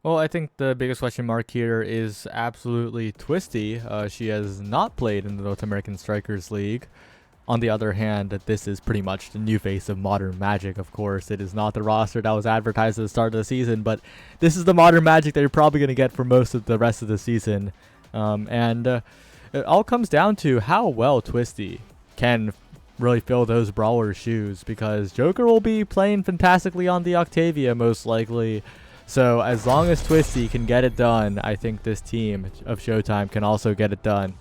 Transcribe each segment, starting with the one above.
Well, I think the biggest question mark here is absolutely Twisty. She has not played in the North American Strikers League. On the other hand, this is pretty much the new face of Modern Magic, of course. It is not the roster that was advertised at the start of the season, but this is the Modern Magic that you're probably going to get for most of the rest of the season. And it all comes down to how well Twisty can really fill those brawler shoes, because Joker will be playing fantastically on the Octavia most likely. So as long as Twisty can get it done, I think this team of Showtime can also get it done.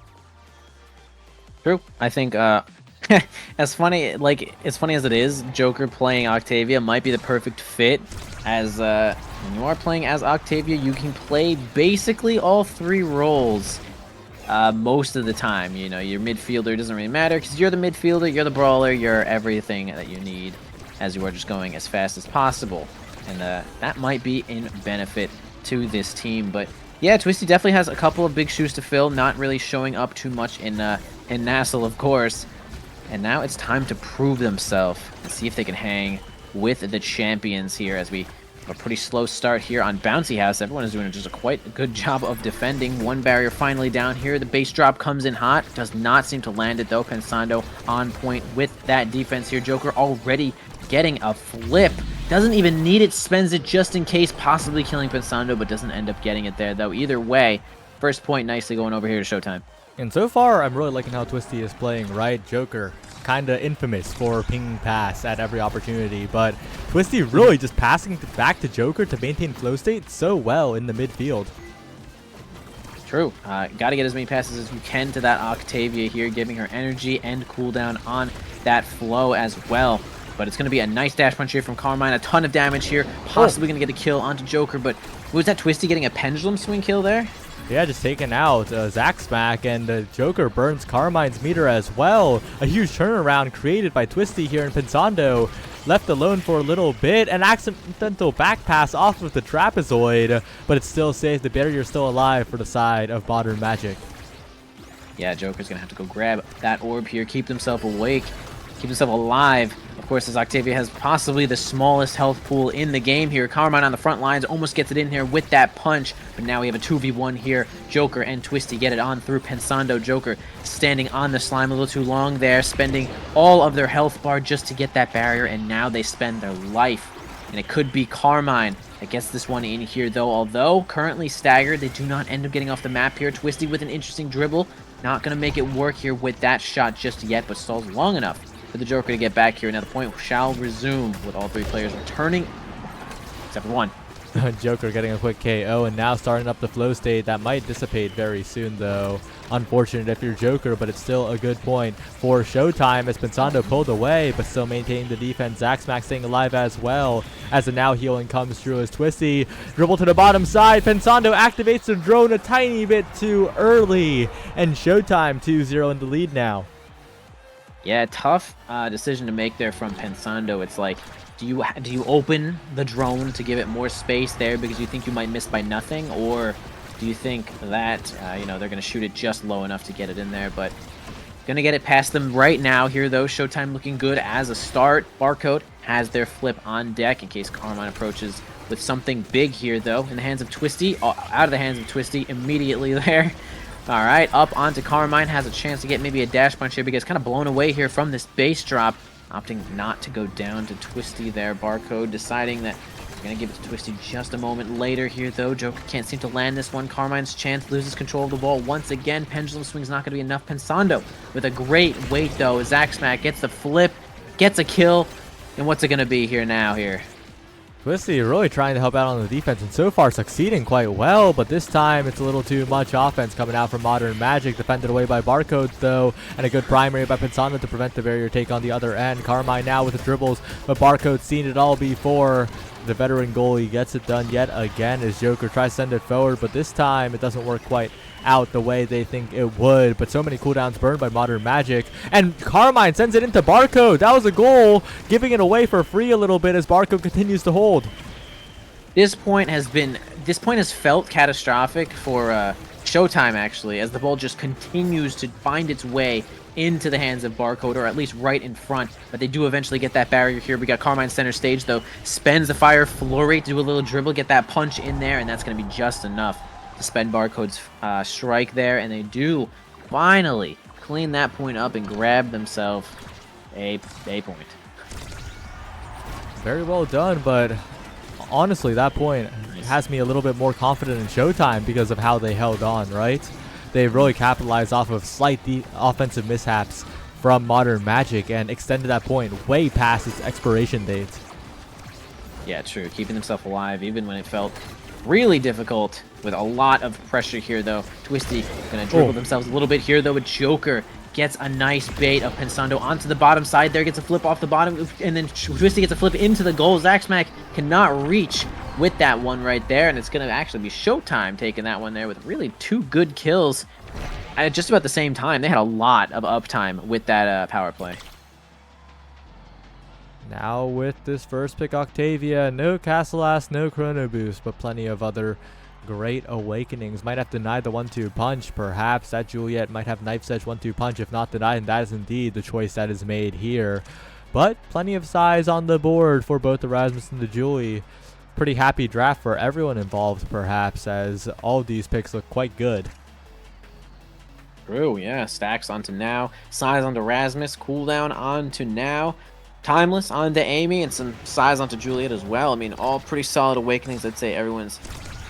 True. I think as funny as it is, Joker playing Octavia might be the perfect fit, as when you are playing as Octavia, you can play basically all three roles most of the time. You know, your midfielder doesn't really matter because you're the midfielder, you're the brawler, you're everything that you need, as you are just going as fast as possible. And that might be in benefit to this team. But yeah, Twisty definitely has a couple of big shoes to fill, not really showing up too much in NASL, of course. And now it's time to prove themselves and see if they can hang with the champions here, as we have a pretty slow start here on Bouncy House. Everyone is doing just a quite good job of defending. One barrier finally down here. The base drop comes in hot. Does not seem to land it, though. Pensando on point with that defense here. Joker already getting a flip. Doesn't even need it, spends it just in case, possibly killing Pensando, but doesn't end up getting it there, though. Either way, first point nicely going over here to Showtime. And so far, I'm really liking how Twisty is playing, right? Joker, kinda infamous for pinging pass at every opportunity, but Twisty really just passing back to Joker to maintain flow state so well in the midfield. True. Got to get as many passes as you can to that Octavia here, giving her energy and cooldown on that flow as well. But it's going to be a nice dash punch here from Carmine. A ton of damage here. Possibly going to get a kill onto Joker, but was that Twisty getting a pendulum swing kill there? Yeah, just taking out Zack Smack, and Joker burns Carmine's meter as well. A huge turnaround created by Twisty here in Pensando. Left alone for a little bit. An accidental back pass off of the trapezoid, but it still saves. The barrier still alive for the side of Modern Magic. Yeah, Joker's going to have to go grab that orb here, keep himself awake, keep himself alive. Of course, as Octavia has possibly the smallest health pool in the game here. Carmine on the front lines almost gets it in here with that punch, but now we have a 2v1 here. Joker and Twisty get it on through Pensando. Joker standing on the slime a little too long there, spending all of their health bar just to get that barrier, and now they spend their life. And it could be Carmine that gets this one in here, though. Although currently staggered, they do not end up getting off the map here. Twisty with an interesting dribble. Not going to make it work here with that shot just yet, but stalls long enough for the Joker to get back here. Now the point shall resume with all three players returning, except for one. Joker getting a quick KO, and now starting up the flow state. That might dissipate very soon, though. Unfortunate if you're Joker, but it's still a good point for Showtime, as Pensando pulled away, but still maintaining the defense. Zack Smack staying alive as well, as the now healing comes through as Twisty. Dribble to the bottom side. Pensando activates the drone a tiny bit too early, and Showtime 2-0 in the lead now. Yeah, tough decision to make there from Pensando. It's like, do you open the drone to give it more space there because you think you might miss by nothing, or do you think that you know, they're going to shoot it just low enough to get it in there? But going to get it past them right now here, though. Showtime looking good as a start. Barcode has their flip on deck in case Carmine approaches with something big here, though. In the hands of Twisty, out of the hands of Twisty immediately there. All right, up onto Carmine. Has a chance to get maybe a dash punch here because kind of blown away here from this base drop. Opting not to go down to Twisty there. Barcode deciding that we're going to give it to Twisty just a moment later here, though. Joker can't seem to land this one. Carmine's chance, loses control of the ball once again. Pendulum swing's not going to be enough. Pensando with a great weight, though. Zack Smack gets the flip, gets a kill. And what's it going to be here now here? Twisty really trying to help out on the defense, and so far succeeding quite well, but this time it's a little too much offense coming out from Modern Magic. Defended away by Barcode, though, and a good primary by Pensando to prevent the barrier take on the other end. Carmine now with the dribbles, but Barcode's seen it all before. The veteran goalie gets it done yet again as Joker tries to send it forward, but this time it doesn't work quite out the way they think it would. But so many cooldowns burned by Modern Magic, and Carmine sends it into Barcode. That was a goal, giving it away for free a little bit as Barcode continues to hold. This point has felt catastrophic for Showtime, actually, as the ball just continues to find its way into the hands of Barcode, or at least right in front. But they do eventually get that barrier here. We got Carmine center stage, though. Spends the Fire Flurry to do a little dribble, get that punch in there, and that's going to be just enough to spend Barcode's strike there. And they do finally clean that point up and grab themselves a point. Very well done, but honestly, that point has me a little bit more confident in Showtime because of how they held on, right? They really capitalized off of slight offensive mishaps from Modern Magic and extended that point way past its expiration date. Yeah, true. Keeping themselves alive even when it felt really difficult with a lot of pressure here, though. Twisty going to dribble themselves a little bit here, though, but Joker gets a nice bait of Pensando onto the bottom side there, gets a flip off the bottom, and then Twisty gets a flip into the goal. Zaxmac cannot reach with that one right there, and it's going to actually be Showtime taking that one there with really 2 good kills at just about the same time. They had a lot of uptime with that power play. Now with this first pick, Octavia, no Castle Ass, no Chrono Boost, but plenty of other great awakenings. Might have denied the 1-2 punch, perhaps. That Juliet might have Knife's Edge 1-2 punch if not denied, and that is indeed the choice that is made here. But plenty of size on the board for both the Rasmus and the Julie. Pretty happy draft for everyone involved, perhaps, as all of these picks look quite good. True, yeah. Stacks onto Now, size onto Rasmus, cooldown onto Now, Timeless onto Amy, and some size onto Juliet as well. I mean, all pretty solid awakenings. I'd say everyone's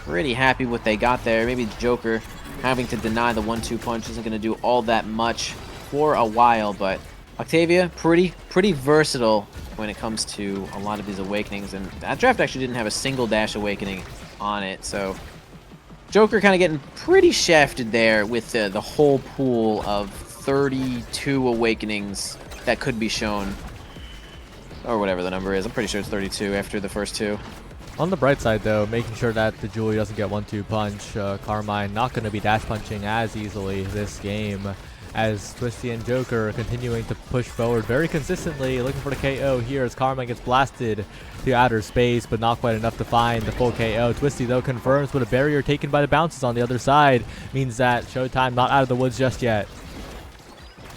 pretty happy what they got there. Maybe Joker having to deny the 1-2 punch isn't going to do all that much for a while, but Octavia, pretty versatile when it comes to a lot of these awakenings, and that draft actually didn't have a single dash awakening on it, so Joker kind of getting pretty shafted there with the whole pool of 32 awakenings that could be shown, or whatever the number is. I'm pretty sure it's 32 after the first 2. On the bright side, though, making sure that the Julie doesn't get 1-2 punch. Carmine not going to be dash punching as easily this game, as Twisty and Joker continuing to push forward very consistently, looking for the KO here as Carmine gets blasted to outer space, but not quite enough to find the full KO. Twisty, though, confirms, but a barrier taken by the bounces on the other side means that Showtime not out of the woods just yet.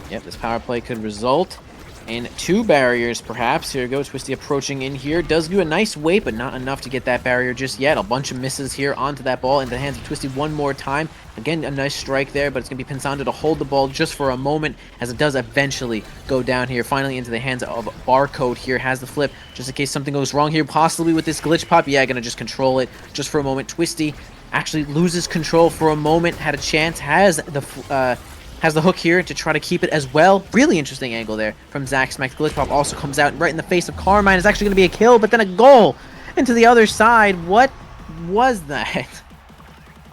Yep, this power play could result in 2 barriers, perhaps. Here goes Twisty approaching in here. Does do a nice weight, but not enough to get that barrier just yet. A bunch of misses here onto that ball into the hands of Twisty one more time. Again, a nice strike there, but it's going to be Pensando to hold the ball just for a moment as it does eventually go down here. Finally into the hands of Barcode here. Has the flip just in case something goes wrong here, possibly with this glitch pop. Yeah, going to just control it just for a moment. Twisty actually loses control for a moment. Had a chance. Has the hook here to try to keep it as well. Really interesting angle there from Zaxmac. Glitch pop also comes out right in the face of Carmine. It's actually going to be a kill, but then a goal into the other side. What was that?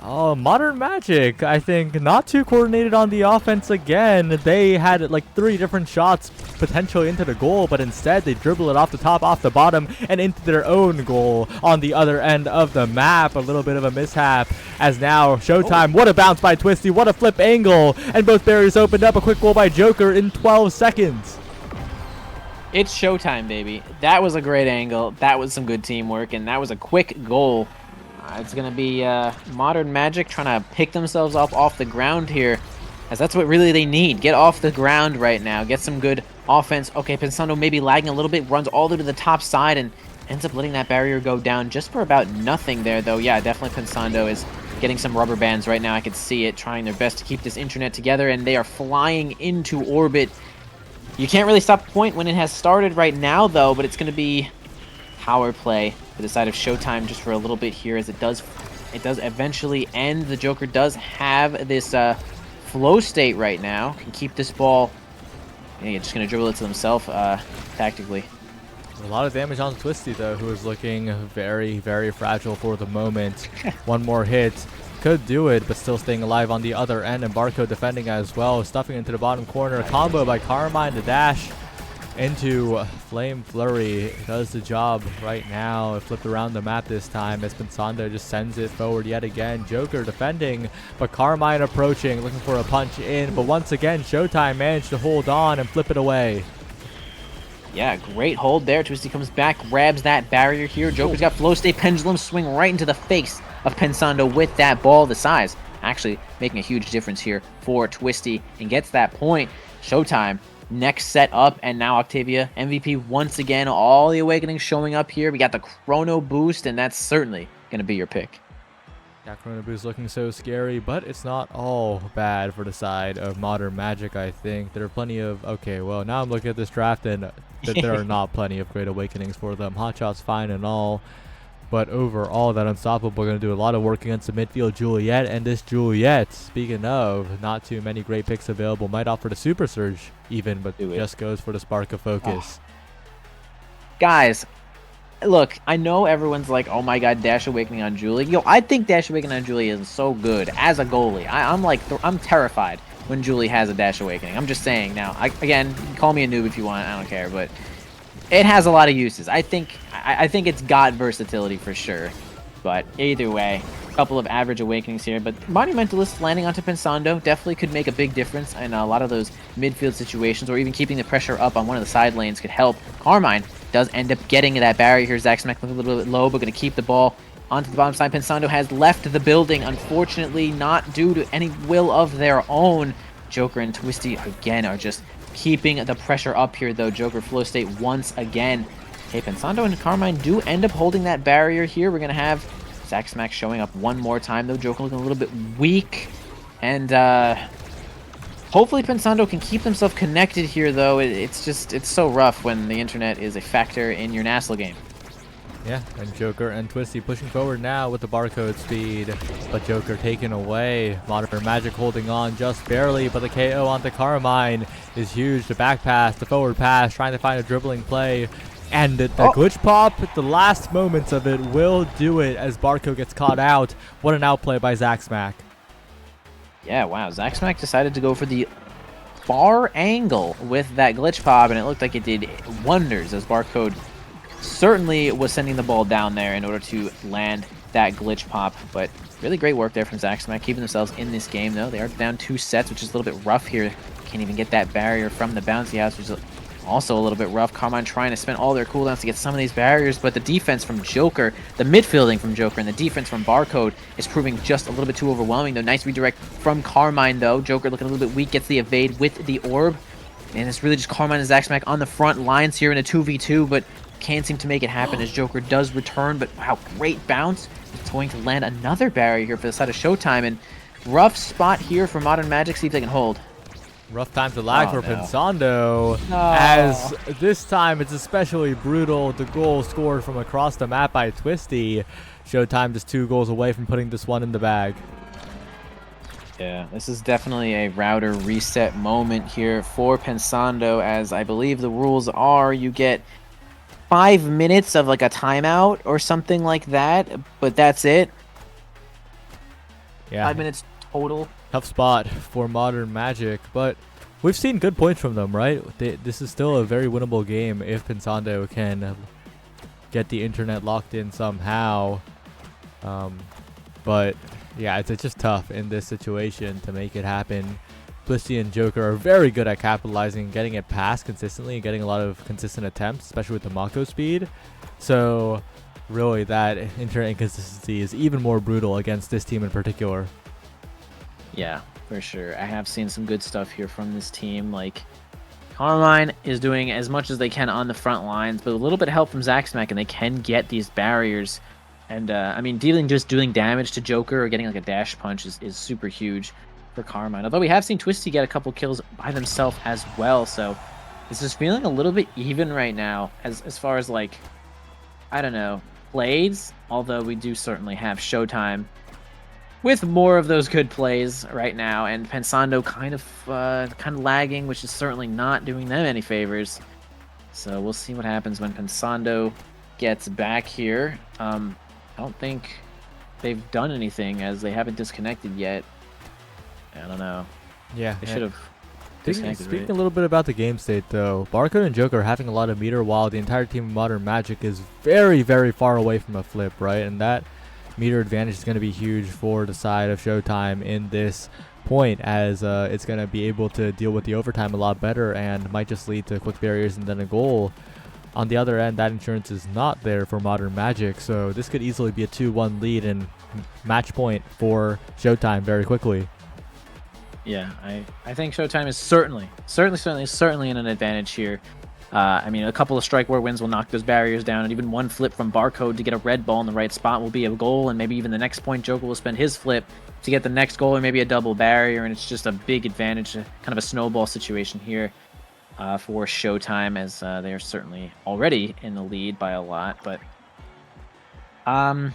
Oh, Modern Magic, I think, not too coordinated on the offense again. They had like 3 different shots potentially into the goal, but instead they dribble it off the top, off the bottom, and into their own goal on the other end of the map. A little bit of a mishap as now Showtime. What a bounce by Twisty. What a flip angle. And both barriers opened up. A quick goal by Joker in 12 seconds. It's Showtime, baby. That was a great angle. That was some good teamwork, and that was a quick goal. It's going to be Modern Magic trying to pick themselves up off the ground here, as that's what really they need. Get off the ground right now. Get some good offense. Okay, Pensando maybe lagging a little bit, runs all the way to the top side and ends up letting that barrier go down just for about nothing there, though. Yeah, definitely Pensando is getting some rubber bands right now. I can see it, trying their best to keep this internet together, and they are flying into orbit. You can't really stop the point when it has started right now, though, but it's going to be power play for the side of Showtime just for a little bit here, as it does eventually end. The Joker does have this flow state right now, can keep this ball. Yeah, just gonna dribble it to himself tactically. A lot of damage on Twisty, though, who is looking very fragile for the moment. One more hit could do it, but still staying alive on the other end, and Barcode defending as well, stuffing into the bottom corner. A combo by Carmine, the dash into Flame Flurry does the job right now. It flipped around the map this time as Pensando just sends it forward yet again. Joker defending, but Carmine approaching, looking for a punch in, but once again Showtime managed to hold on and flip it away. Yeah, great hold there. Twisty comes back, grabs that barrier here. Joker's got flow state, pendulum swing right into the face of Pensando with that ball. The size actually making a huge difference here for Twisty, and gets that point. Showtime, next set up, and now Octavia, MVP once again. All the Awakenings showing up here. We got the Chrono Boost, and that's certainly going to be your pick. That Chrono Boost looking so scary, but it's not all bad for the side of Modern Magic, I think. There are plenty of... Okay, well, now I'm looking at this draft, and there are not plenty of great Awakenings for them. Hotshot's fine and all, but overall, that Unstoppable going to do a lot of work against the midfield Juliet, and this Juliet, speaking of, not too many great picks available, might offer the Super Surge even, but just goes for the Spark of Focus. Guys, look, I know everyone's like, oh my god, Dash Awakening on Julie. Yo, I think Dash Awakening on Julie is so good as a goalie. I'm like, I'm terrified when Julie has a Dash Awakening. I'm just saying now. Again, call me a noob if you want. I don't care, but it has a lot of uses. I think it's got versatility for sure. But either way, a couple of average Awakenings here. But Monumentalist landing onto Pensando definitely could make a big difference in a lot of those midfield situations, or even keeping the pressure up on one of the side lanes could help. Carmine does end up getting that barrier here. Zach Smack looking a little bit low, but going to keep the ball onto the bottom side. Pensando has left the building, unfortunately, not due to any will of their own. Joker and Twisty, again, are just keeping the pressure up here, though. Joker flow state once again. Okay, Pensando and Carmine do end up holding that barrier here. We're going to have Zach Smack showing up one more time, though. Joker looking a little bit weak. And hopefully Pensando can keep himself connected here, though. It's so rough when the internet is a factor in your NASL game. Yeah, and Joker and Twisty pushing forward now with the barcode speed, but Joker taken away. Modern Magic holding on just barely, but the KO onto Carmine is huge. The back pass, the forward pass, trying to find a dribbling play, and the glitch pop, the last moments of it will do it as Barco gets caught out. What an outplay by Zach Smack. Yeah, wow, Zach Smack decided to go for the far angle with that glitch pop, and it looked like it did wonders as Barcode certainly was sending the ball down there in order to land that glitch pop. But really great work there from Zach Smack, keeping themselves in this game, though. They are down 2 sets, which is a little bit rough here. Can't even get that barrier from the bouncy house, which is also a little bit rough. Carmine trying to spend all their cooldowns to get some of these barriers, but the defense from Joker, the midfielding from Joker, and the defense from Barcode is proving just a little bit too overwhelming, though. Nice redirect from Carmine, though. Joker looking a little bit weak, gets the evade with the orb. And it's really just Carmine and Zach Smack on the front lines here in a 2v2, but can't seem to make it happen as Joker does return. But wow, great bounce. It's going to land another barrier here for the side of Showtime, and rough spot here for Modern Magic. See if they can hold. Rough time to lag for no. Pensando, as this time it's especially brutal. The goal scored from across the map by Twisty. Showtime just 2 goals away from putting this one in the bag. Yeah, this is definitely a router reset moment here for Pensando, as I believe the rules are you get 5 minutes of like a timeout or something like that, but that's it. Yeah, 5 minutes total. Tough spot for Modern Magic, but we've seen good points from them, right? This is still a very winnable game if Pensando can get the internet locked in somehow. But yeah, it's just tough in this situation to make it happen. Twisty and Joker are very good at capitalizing, getting it past consistently, and getting a lot of consistent attempts, especially with the Mako speed. So really, that internet inconsistency is even more brutal against this team in particular. Yeah, for sure. I have seen some good stuff here from this team. Like, Carmine is doing as much as they can on the front lines, but a little bit of help from Zach Smack, and they can get these barriers. And, I mean, just doing damage to Joker or getting, like, a dash punch is super huge for Carmine. Although we have seen Twisty get a couple kills by themselves as well, so it's just feeling a little bit even right now as far as, like, I don't know, plays. Although we do certainly have Showtime with more of those good plays right now, and Pensando kind of lagging, which is certainly not doing them any favors. So we'll see what happens when Pensando gets back here. I don't think they've done anything, as they haven't disconnected yet. I don't know. Yeah, they should have. Speaking a little bit about the game state, though, Barcode and Joker are having a lot of meter, while the entire team of Modern Magic is very, very far away from a flip, right? And that meter advantage is going to be huge for the side of Showtime in this point, as it's going to be able to deal with the overtime a lot better and might just lead to quick barriers and then a goal. On the other end, that insurance is not there for Modern Magic, so this could easily be a 2-1 lead and match point for Showtime very quickly. Yeah, I think Showtime is certainly in an advantage here. I mean, a couple of strike war wins will knock those barriers down, and even one flip from Barcode to get a red ball in the right spot will be a goal, and maybe even the next point Joker will spend his flip to get the next goal, or maybe a double barrier, and it's just a big advantage, kind of a snowball situation here for Showtime, as they are certainly already in the lead by a lot, but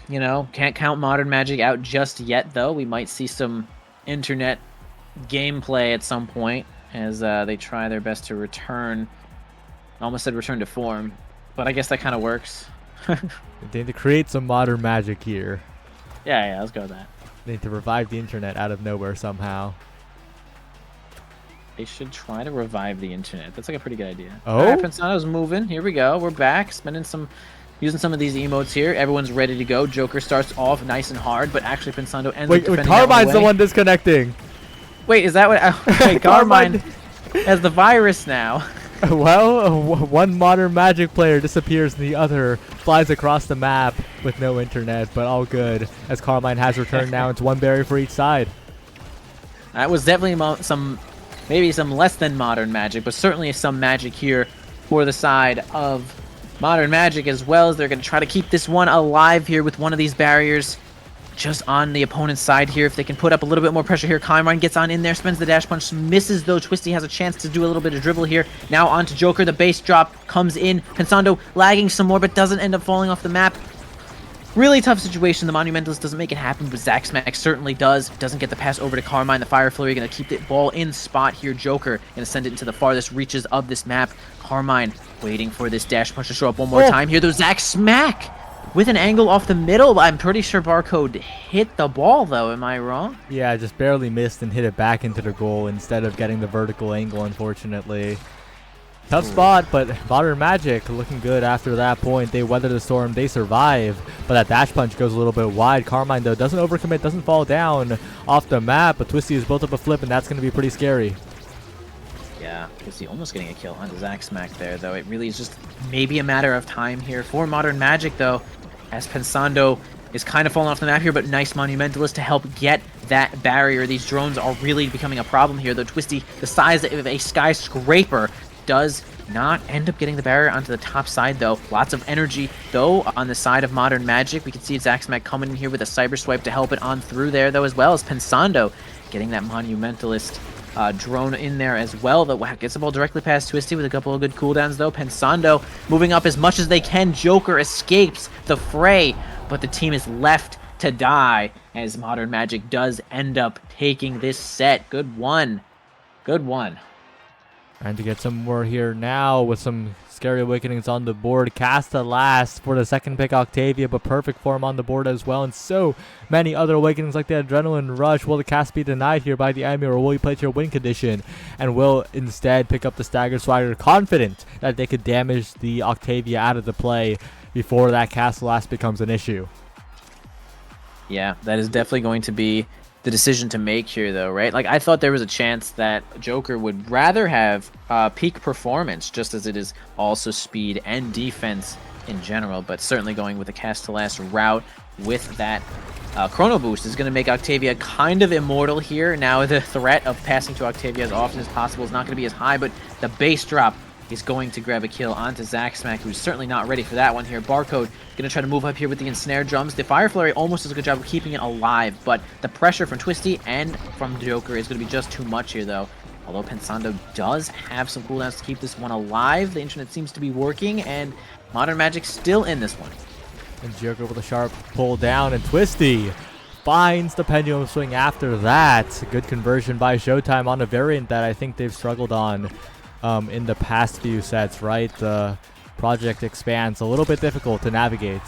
you know, can't count Modern Magic out just yet, though. We might see some internet gameplay at some point as they try their best to return. I almost said return to form, but I guess that kind of works. They need to create some Modern Magic here. Yeah, let's go with that. They need to revive the internet out of nowhere somehow. They should try to revive the internet. That's like a pretty good idea. Oh? All right, Pensando's moving. Here we go. We're back. Using some of these emotes here. Everyone's ready to go. Joker starts off nice and hard, but actually Pensando ends up defending. Carmine's the one disconnecting. Wait, is that what? Wait, Carmine has the virus now. Well, one Modern Magic player disappears and the other flies across the map with no internet, but all good, as Carmine has returned now. It's one barrier for each side. That was definitely maybe some less than Modern Magic, but certainly some magic here for the side of Modern Magic, as well as they're going to try to keep this one alive here with one of these barriers just on the opponent's side here. If they can put up a little bit more pressure here, Carmine gets on in there, spends the dash punch, misses though. Twisty has a chance to do a little bit of dribble here. Now on to Joker, the base drop comes in. Pensando lagging some more, but doesn't end up falling off the map. Really tough situation. The Monumentalist doesn't make it happen, but Zack Smack certainly does. Doesn't get the pass over to Carmine. The Fire Flurry going to keep the ball in spot here. Joker going to send it into the farthest reaches of this map. Carmine waiting for this dash punch to show up one more time here, though. Zack Smack with an angle off the middle. I'm pretty sure Barcode hit the ball, though. Am I wrong? Yeah, just barely missed and hit it back into the goal instead of getting the vertical angle, unfortunately. Tough spot, but Modern Magic looking good after that point. They weather the storm, they survive, but that dash punch goes a little bit wide. Carmine, though, doesn't overcommit, doesn't fall down off the map, but Twisty has built up a flip, and that's going to be pretty scary. Yeah, Twisty almost getting a kill onto Zack Smack there, though. It really is just maybe a matter of time here for Modern Magic, though, as Pensando is kind of falling off the map here, but nice Monumentalist to help get that barrier. These drones are really becoming a problem here, though. Twisty, the size of a skyscraper, does not end up getting the barrier onto the top side, though. Lots of energy, though, on the side of Modern Magic. We can see Zack Smack coming in here with a Cyber Swipe to help it on through there, though, as well as Pensando getting that Monumentalist drone in there as well. That gets the ball directly past Twisty with a couple of good cooldowns, though. Pensando moving up as much as they can. Joker escapes the fray, but the team is left to die as Modern Magic does end up taking this set. Good one. Good one. Trying to get some more here now with some Scary Awakenings on the board. Casta last for the second pick, Octavia, but perfect form on the board as well. And so many other Awakenings like the Adrenaline Rush. Will the cast be denied here by the enemy, or will he play to your win condition and will instead pick up the Stagger Swagger, confident that they could damage the Octavia out of the play before that cast last becomes an issue? Yeah, that is definitely going to be the decision to make here, though, right? Like, I thought there was a chance that Joker would rather have peak performance, just as it is also speed and defense in general, but certainly going with the cast to last route with that chrono boost is going to make Octavia kind of immortal here. Now the threat of passing to Octavia as often as possible is not going to be as high, but the base drop is going to grab a kill onto Zack Smack, who's certainly not ready for that one here. Barcode going to try to move up here with the ensnare drums. The Fire Flurry almost does a good job of keeping it alive, but the pressure from Twisty and from Joker is going to be just too much here, though. Although Pensando does have some cooldowns to keep this one alive, the internet seems to be working, and Modern Magic still in this one. And Joker with a sharp pull down, and Twisty finds the pendulum swing after that. Good conversion by Showtime on a variant that I think they've struggled on in the past few sets, right? The project expands a little bit difficult to navigate.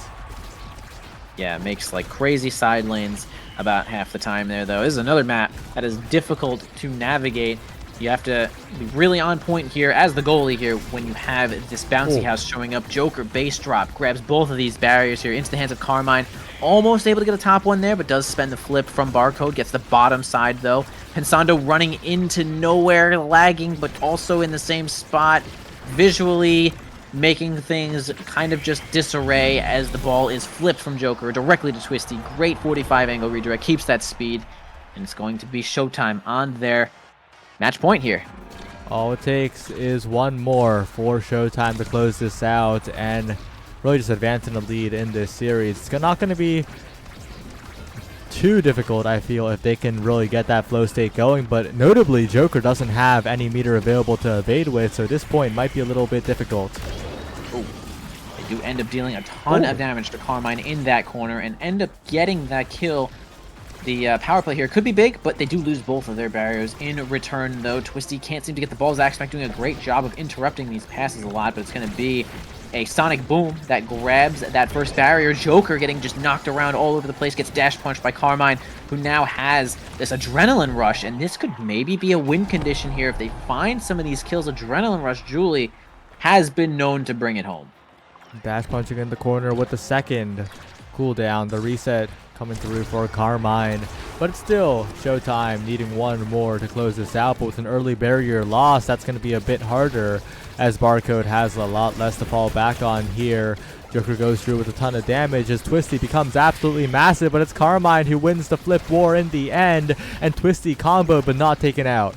Yeah, it makes like crazy side lanes about half the time there, though. This is another map that is difficult to navigate. You have to be really on point here as the goalie here when you have this bouncy house showing up. Joker base drop grabs both of these barriers here into the hands of Carmine. Almost able to get a top one there, but does spend the flip from Barcode. Gets the bottom side, though. Pensando running into nowhere, lagging, but also in the same spot. Visually making things kind of just disarray as the ball is flipped from Joker directly to Twisty. Great 45 angle redirect, keeps that speed, and it's going to be Showtime on their match point here. All it takes is one more for Showtime to close this out and really just advance in the lead in this series. It's not going to be too difficult, I feel, if they can really get that flow state going, but notably Joker doesn't have any meter available to evade with, so this point might be a little bit difficult. Ooh. They do end up dealing a ton of damage to Carmine in that corner and end up getting that kill. The power play here could be big, but they do lose both of their barriers in return, though. Twisty can't seem to get the ball. Zaxmack doing a great job of interrupting these passes a lot, but it's going to be a sonic boom that grabs that first barrier. Joker getting just knocked around all over the place, gets dash punched by Carmine, who now has this adrenaline rush, and this could maybe be a win condition here if they find some of these kills. Adrenaline rush, Julie, has been known to bring it home. Dash punching in the corner with the second cooldown. The reset coming through for Carmine, but it's still Showtime needing one more to close this out, but with an early barrier loss, that's going to be a bit harder as Barcode has a lot less to fall back on here. Joker goes through with a ton of damage as Twisty becomes absolutely massive, but it's Carmine who wins the flip war in the end, and Twisty combo but not taken out.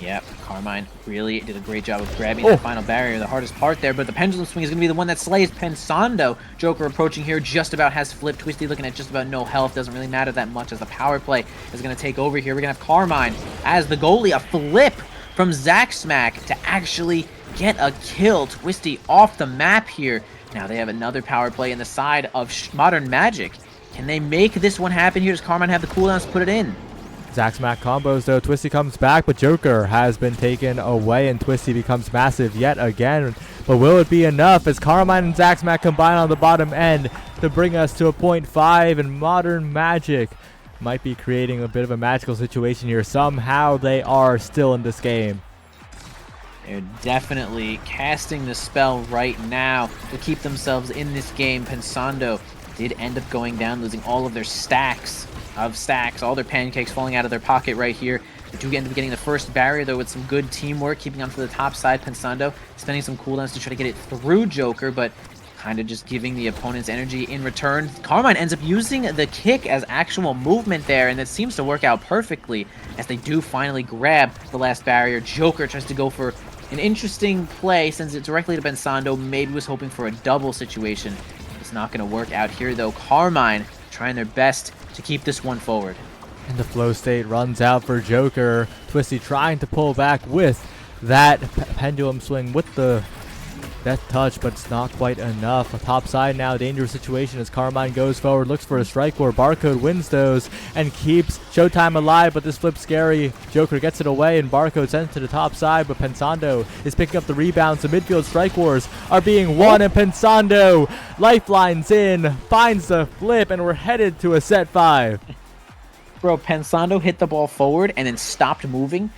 Yep, Carmine really did a great job of grabbing that final barrier, the hardest part there, but the pendulum swing is going to be the one that slays Pensando. Joker approaching here, just about has flipped. Twisty looking at just about no health, doesn't really matter that much as the power play is going to take over here. We're going to have Carmine as the goalie, a flip from Zaxmack to actually get a kill. Twisty off the map here. Now they have another power play in the side of Modern Magic. Can they make this one happen here? Does Carmine have the cooldowns to put it in? Zaxmack combos though. Twisty comes back, but Joker has been taken away and Twisty becomes massive yet again. But will it be enough as Carmine and Zaxmack combine on the bottom end to bring us to a 0.5, and Modern Magic might be creating a bit of a magical situation here. Somehow they are still in this game. They're definitely casting the spell right now to keep themselves in this game. Pensando did end up going down, losing all of their stacks, all their pancakes falling out of their pocket right here. They do end up getting the first barrier, though, with some good teamwork, keeping onto the top side. Pensando spending some cooldowns to try to get it through Joker, but kind of just giving the opponent's energy in return. Carmine ends up using the kick as actual movement there, and it seems to work out perfectly as they do finally grab the last barrier. Joker tries to go for an interesting play, sends it directly to Pensando. Maybe was hoping for a double situation. It's not going to work out here, though. Carmine trying their best to keep this one forward. And the flow state runs out for Joker. Twisty trying to pull back with that pendulum swing with the death touch, but it's not quite enough. Top side now, dangerous situation as Carmine goes forward, looks for a strike where Barcode wins those and keeps Showtime alive, but this flip's scary. Joker gets it away and Barcode sends it to the top side, but Pensando is picking up the rebounds. The midfield strike wars are being won, and Pensando lifelines in, finds the flip, and we're headed to a set 5. Bro, Pensando hit the ball forward and then stopped moving,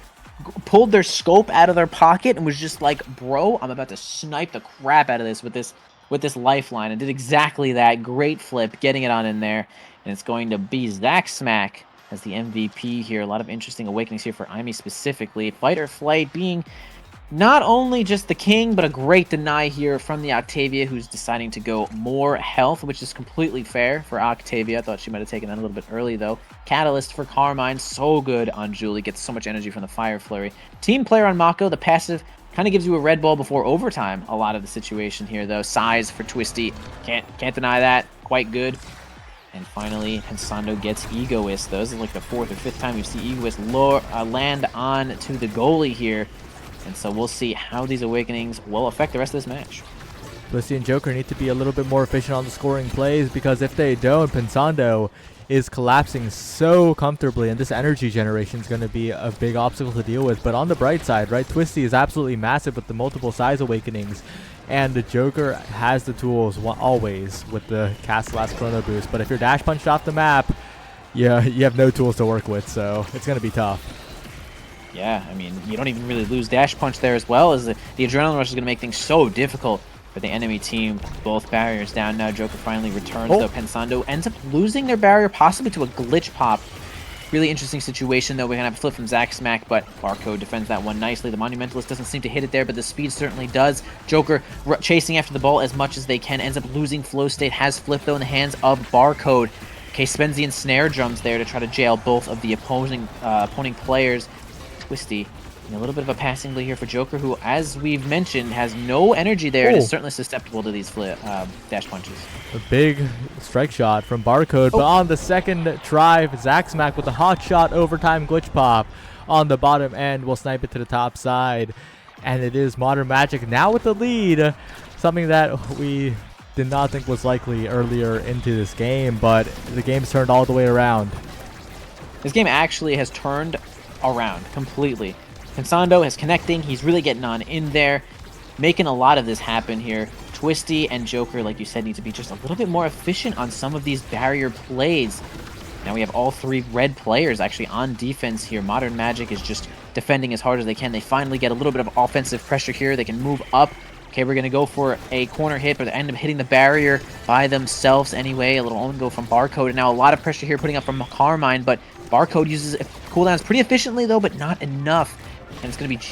pulled their scope out of their pocket and was just like, bro, I'm about to snipe the crap out of this with this lifeline, and did exactly that. Great flip, getting it on in there, and it's going to be Zaxmack as the MVP here. A lot of interesting awakenings here for Imi specifically. Fight or Flight being not only just the king, but a great deny here from the Octavia, who's deciding to go more health, which is completely fair for Octavia. I thought she might have taken that a little bit early, though. Catalyst for Carmine, so good on Julie. Gets so much energy from the Fire Flurry. Team player on Mako, the passive kind of gives you a red ball before overtime a lot of the situation here, though. Size for Twisty, can't deny that. Quite good. And finally, Pensando gets Egoist. Those are like the 4th or 5th time you see Egoist land on to the goalie here. And so we'll see how these awakenings will affect the rest of this match. Twisty and Joker need to be a little bit more efficient on the scoring plays, because if they don't, Pensando is collapsing so comfortably, and this energy generation is going to be a big obstacle to deal with. But on the bright side, right, Twisty is absolutely massive with the multiple size awakenings, and the Joker has the tools always with the cast last chrono boost. But if you're dash punched off the map, yeah, you have no tools to work with, so it's going to be tough. Yeah, I mean, you don't even really lose dash punch there, as well as the adrenaline rush is going to make things so difficult for the enemy team. Both barriers down now. Joker finally returns, though. Pensando ends up losing their barrier, possibly to a glitch pop. Really interesting situation, though. We're going to have a flip from Zack Smack, but Barcode defends that one nicely. The Monumentalist doesn't seem to hit it there, but the speed certainly does. Joker chasing after the ball as much as they can. Ends up losing Flow State. Has Flip, though, in the hands of Barcode. Okay, spends the ensnare drums there to try to jail both of the opposing players. Twisty. And a little bit of a passing lead here for Joker, who, as we've mentioned, has no energy there and is certainly susceptible to these dash punches. A big strike shot from Barcode, but on the second try, Zack Smack with a hot shot overtime glitch pop on the bottom end will snipe it to the top side. And it is Modern Magic now with the lead, something that we did not think was likely earlier into this game, but the game's turned all the way around. This game actually has turned around completely. Pensando is connecting. He's really getting on in there, making a lot of this happen here. Twisty and Joker, like you said, need to be just a little bit more efficient on some of these barrier plays. Now we have all three red players actually on defense here. Modern Magic is just defending as hard as they can. They finally get a little bit of offensive pressure here. They can move up. Okay, we're going to go for a corner hit, but they end up hitting the barrier by themselves anyway. A little own go from Barcode, and now a lot of pressure here putting up from Carmine, but Barcode uses cooldowns pretty efficiently, though, but not enough. And it's going to be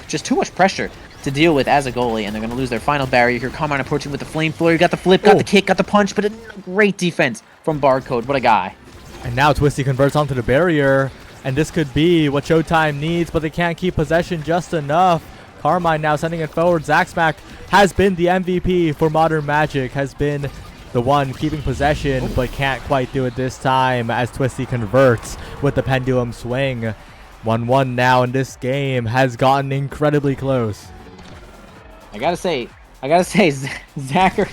just too much pressure to deal with as a goalie, and they're going to lose their final barrier here. Carmine approaching with the flame flurry. Got the flip, got the kick, got the punch, but a great defense from Barcode. What a guy. And now Twisty converts onto the barrier, and this could be what Showtime needs, but they can't keep possession just enough. Carmine now sending it forward. Zack Smack has been the MVP for Modern Magic, has been the one keeping possession, but can't quite do it this time as Twisty converts with the pendulum swing. 1-1 now, and this game has gotten incredibly close. I gotta say, Zachary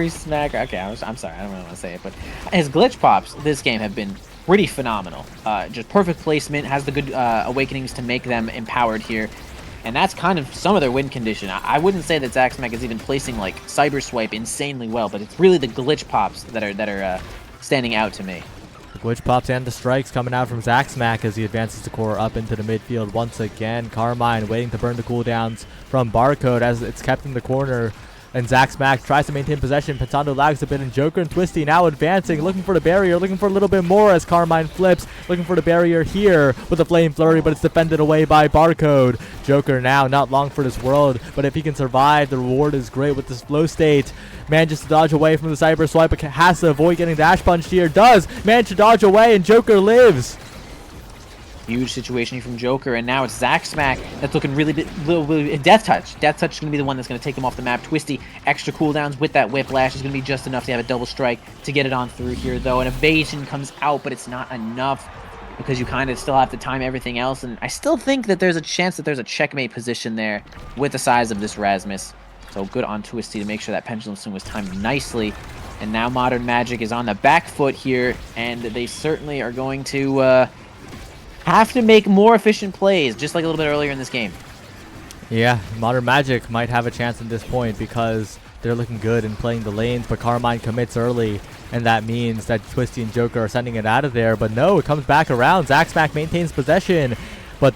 Smack. Okay, I'm sorry, I don't really want to say it, but his glitch pops this game have been pretty phenomenal. Just perfect placement, has the good awakenings to make them empowered here, and that's kind of some of their win condition. I wouldn't say that Zack Smack is even placing like Cyber Swipe insanely well, but it's really the glitch pops that are standing out to me. Glitch pops and the strikes coming out from Zack Smack as he advances the core up into the midfield once again. Carmine waiting to burn the cooldowns from Barcode as it's kept in the corner. And Zack Smack tries to maintain possession. Pensando lags a bit, and Joker and Twisty now advancing, looking for the barrier, looking for a little bit more as Carmine flips, looking for the barrier here with a flame flurry, but it's defended away by Barcode. Joker now not long for this world, but if he can survive, the reward is great with this flow state. Manages to dodge away from the cyber swipe, but has to avoid getting dash punched here. Does manage to dodge away, and Joker lives. Huge situation here from Joker, and now it's Zack Smack that's looking really Death Touch. Death Touch is going to be the one that's going to take him off the map. Twisty, extra cooldowns with that Whiplash is going to be just enough to have a double strike to get it on through here, though. An evasion comes out, but it's not enough because you kind of still have to time everything else, and I still think that there's a chance that there's a checkmate position there with the size of this Rasmus. So good on Twisty to make sure that pendulum swing was timed nicely. And now Modern Magic is on the back foot here, and they certainly are going to have to make more efficient plays, just like a little bit earlier in this game. Yeah, Modern Magic might have a chance at this point because they're looking good in playing the lanes, but Carmine commits early, and that means that Twisty and Joker are sending it out of there. But no, it comes back around. Zack Smack maintains possession, but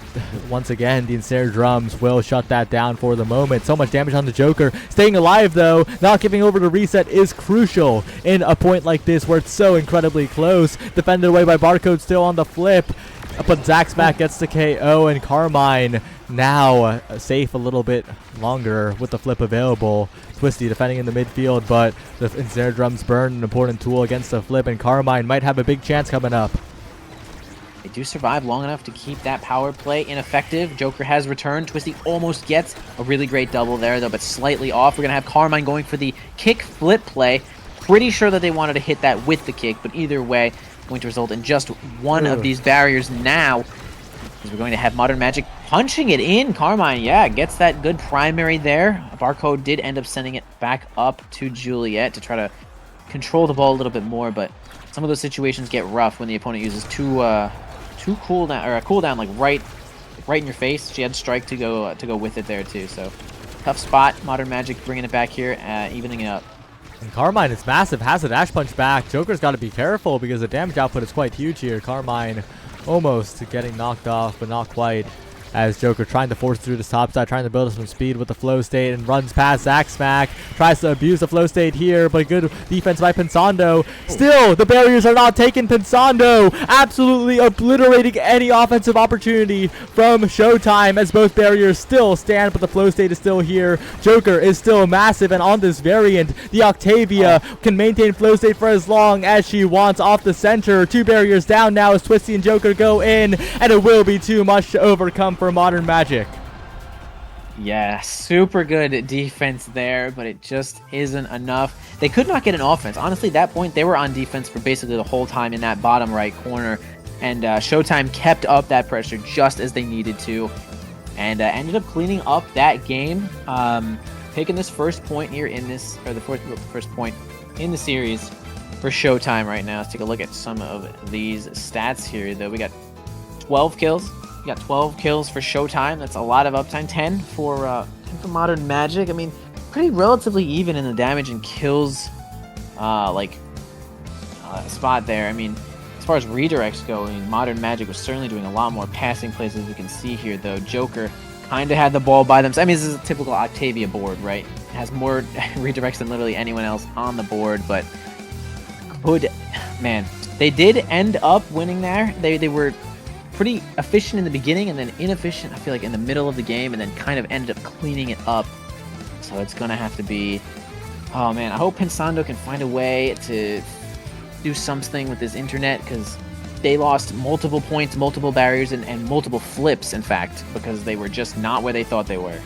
once again, the ensnared drums will shut that down for the moment. So much damage on the Joker. Staying alive, though, not giving over to reset is crucial in a point like this where it's so incredibly close. Defended away by Barcode, still on the flip. But Zack Smack gets the KO, and Carmine now safe a little bit longer with the flip available. Twisty defending in the midfield, but the ensnare drums burn, an important tool against the flip, and Carmine might have a big chance coming up. They do survive long enough to keep that power play ineffective. Joker has returned. Twisty almost gets a really great double there, though, but slightly off. We're going to have Carmine going for the kick flip play. Pretty sure that they wanted to hit that with the kick, but either way, going to result in just one of these barriers now, because we're going to have Modern Magic punching it in. Carmine, yeah, gets that good primary there. Barcode did end up sending it back up to Juliet to try to control the ball a little bit more, but some of those situations get rough when the opponent uses a cooldown like right in your face. She had strike to go with it there too. So tough spot. Modern Magic bringing it back here, evening it up. And Carmine is massive, has a dash punch back. Joker's got to be careful because the damage output is quite huge here. Carmine almost getting knocked off, but not quite, as Joker trying to force through the top side, trying to build up some speed with the flow state, and runs past Zack Smack, tries to abuse the flow state here, but good defense by Pensando. Still, the barriers are not taken. Pensando absolutely obliterating any offensive opportunity from Showtime, as both barriers still stand, but the flow state is still here. Joker is still massive, and on this variant, the Octavia can maintain flow state for as long as she wants off the center. 2 barriers down now as Twisty and Joker go in, and it will be too much to overcome for Modern Magic. Yeah, super good defense there, but it just isn't enough. They could not get an offense. Honestly, at that point, they were on defense for basically the whole time in that bottom right corner, and Showtime kept up that pressure just as they needed to, and ended up cleaning up that game, taking this first point here in this, or the first point in the series for Showtime right now. Let's take a look at some of these stats here, though. We got 12 kills. We got 12 kills for Showtime. That's a lot of uptime. 10 for Modern Magic. I mean, pretty relatively even in the damage and kills spot there. I mean, as far as redirects go, I mean, Modern Magic was certainly doing a lot more passing plays, as we can see here, though. Joker kind of had the ball by them. I mean, this is a typical Octavia board, right? It has more redirects than literally anyone else on the board, but man, they did end up winning there. They were pretty efficient in the beginning and then inefficient, I feel like, in the middle of the game, and then kind of ended up cleaning it up. So it's going to have to be... Oh, man, I hope Pensando can find a way to do something with his internet, because they lost multiple points, multiple barriers, and multiple flips, in fact, because they were just not where they thought they were.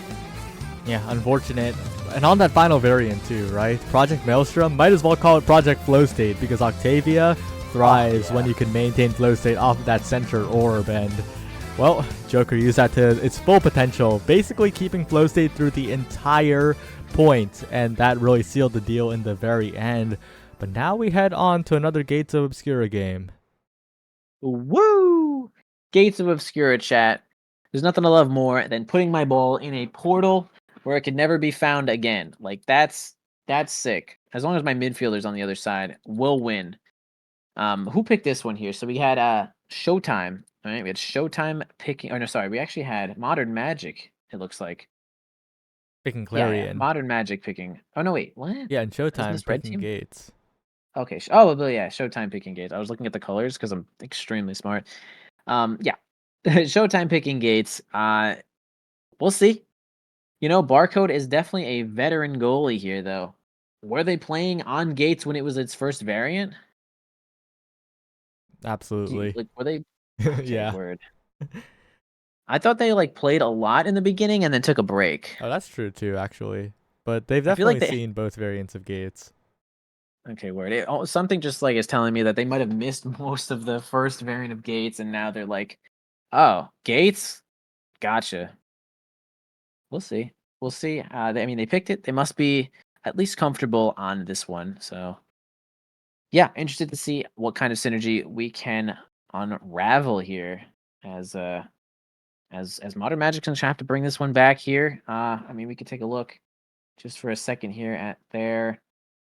Yeah, unfortunate. And on that final variant too, right? Project Maelstrom, might as well call it Project Flow State, because Octavia thrives when you can maintain flow state off of that center orb, and well, Joker used that to its full potential, basically keeping flow state through the entire point, and that really sealed the deal in the very end. But now we head on to another Gates of Obscura game. Woo! Gates of Obscura, chat. There's nothing I love more than putting my ball in a portal where it could never be found again. Like, that's sick. As long as my midfielders on the other side will win. Who picked this one here? So we had Showtime. All right, we had Showtime picking. Oh no, sorry, we actually had Modern Magic. It looks like Picking Clarion. Yeah, Modern Magic picking. Oh no, wait, what? Yeah, and Isn't Showtime this red picking team? Gates. Okay. Oh, but yeah, Showtime picking Gates. I was looking at the colors because I'm extremely smart. Yeah, Showtime picking Gates. We'll see. You know, Barcode is definitely a veteran goalie here, though. Were they playing on Gates when it was its first variant? Absolutely. Like, were they? Okay, Yeah. word. I thought they like played a lot in the beginning and then took a break. Oh, that's true too, actually. But they've I feel like definitely they. seen both variants of Gates. Okay, word. Something just like is telling me that they might have missed most of the first variant of Gates, and now they're like, "Oh, Gates, gotcha." We'll see. We'll see. I mean, they picked it. They must be at least comfortable on this one. So, yeah, interested to see what kind of synergy we can unravel here as Modern Magic's gonna have to bring this one back here. I mean, we could take a look just for a second here at their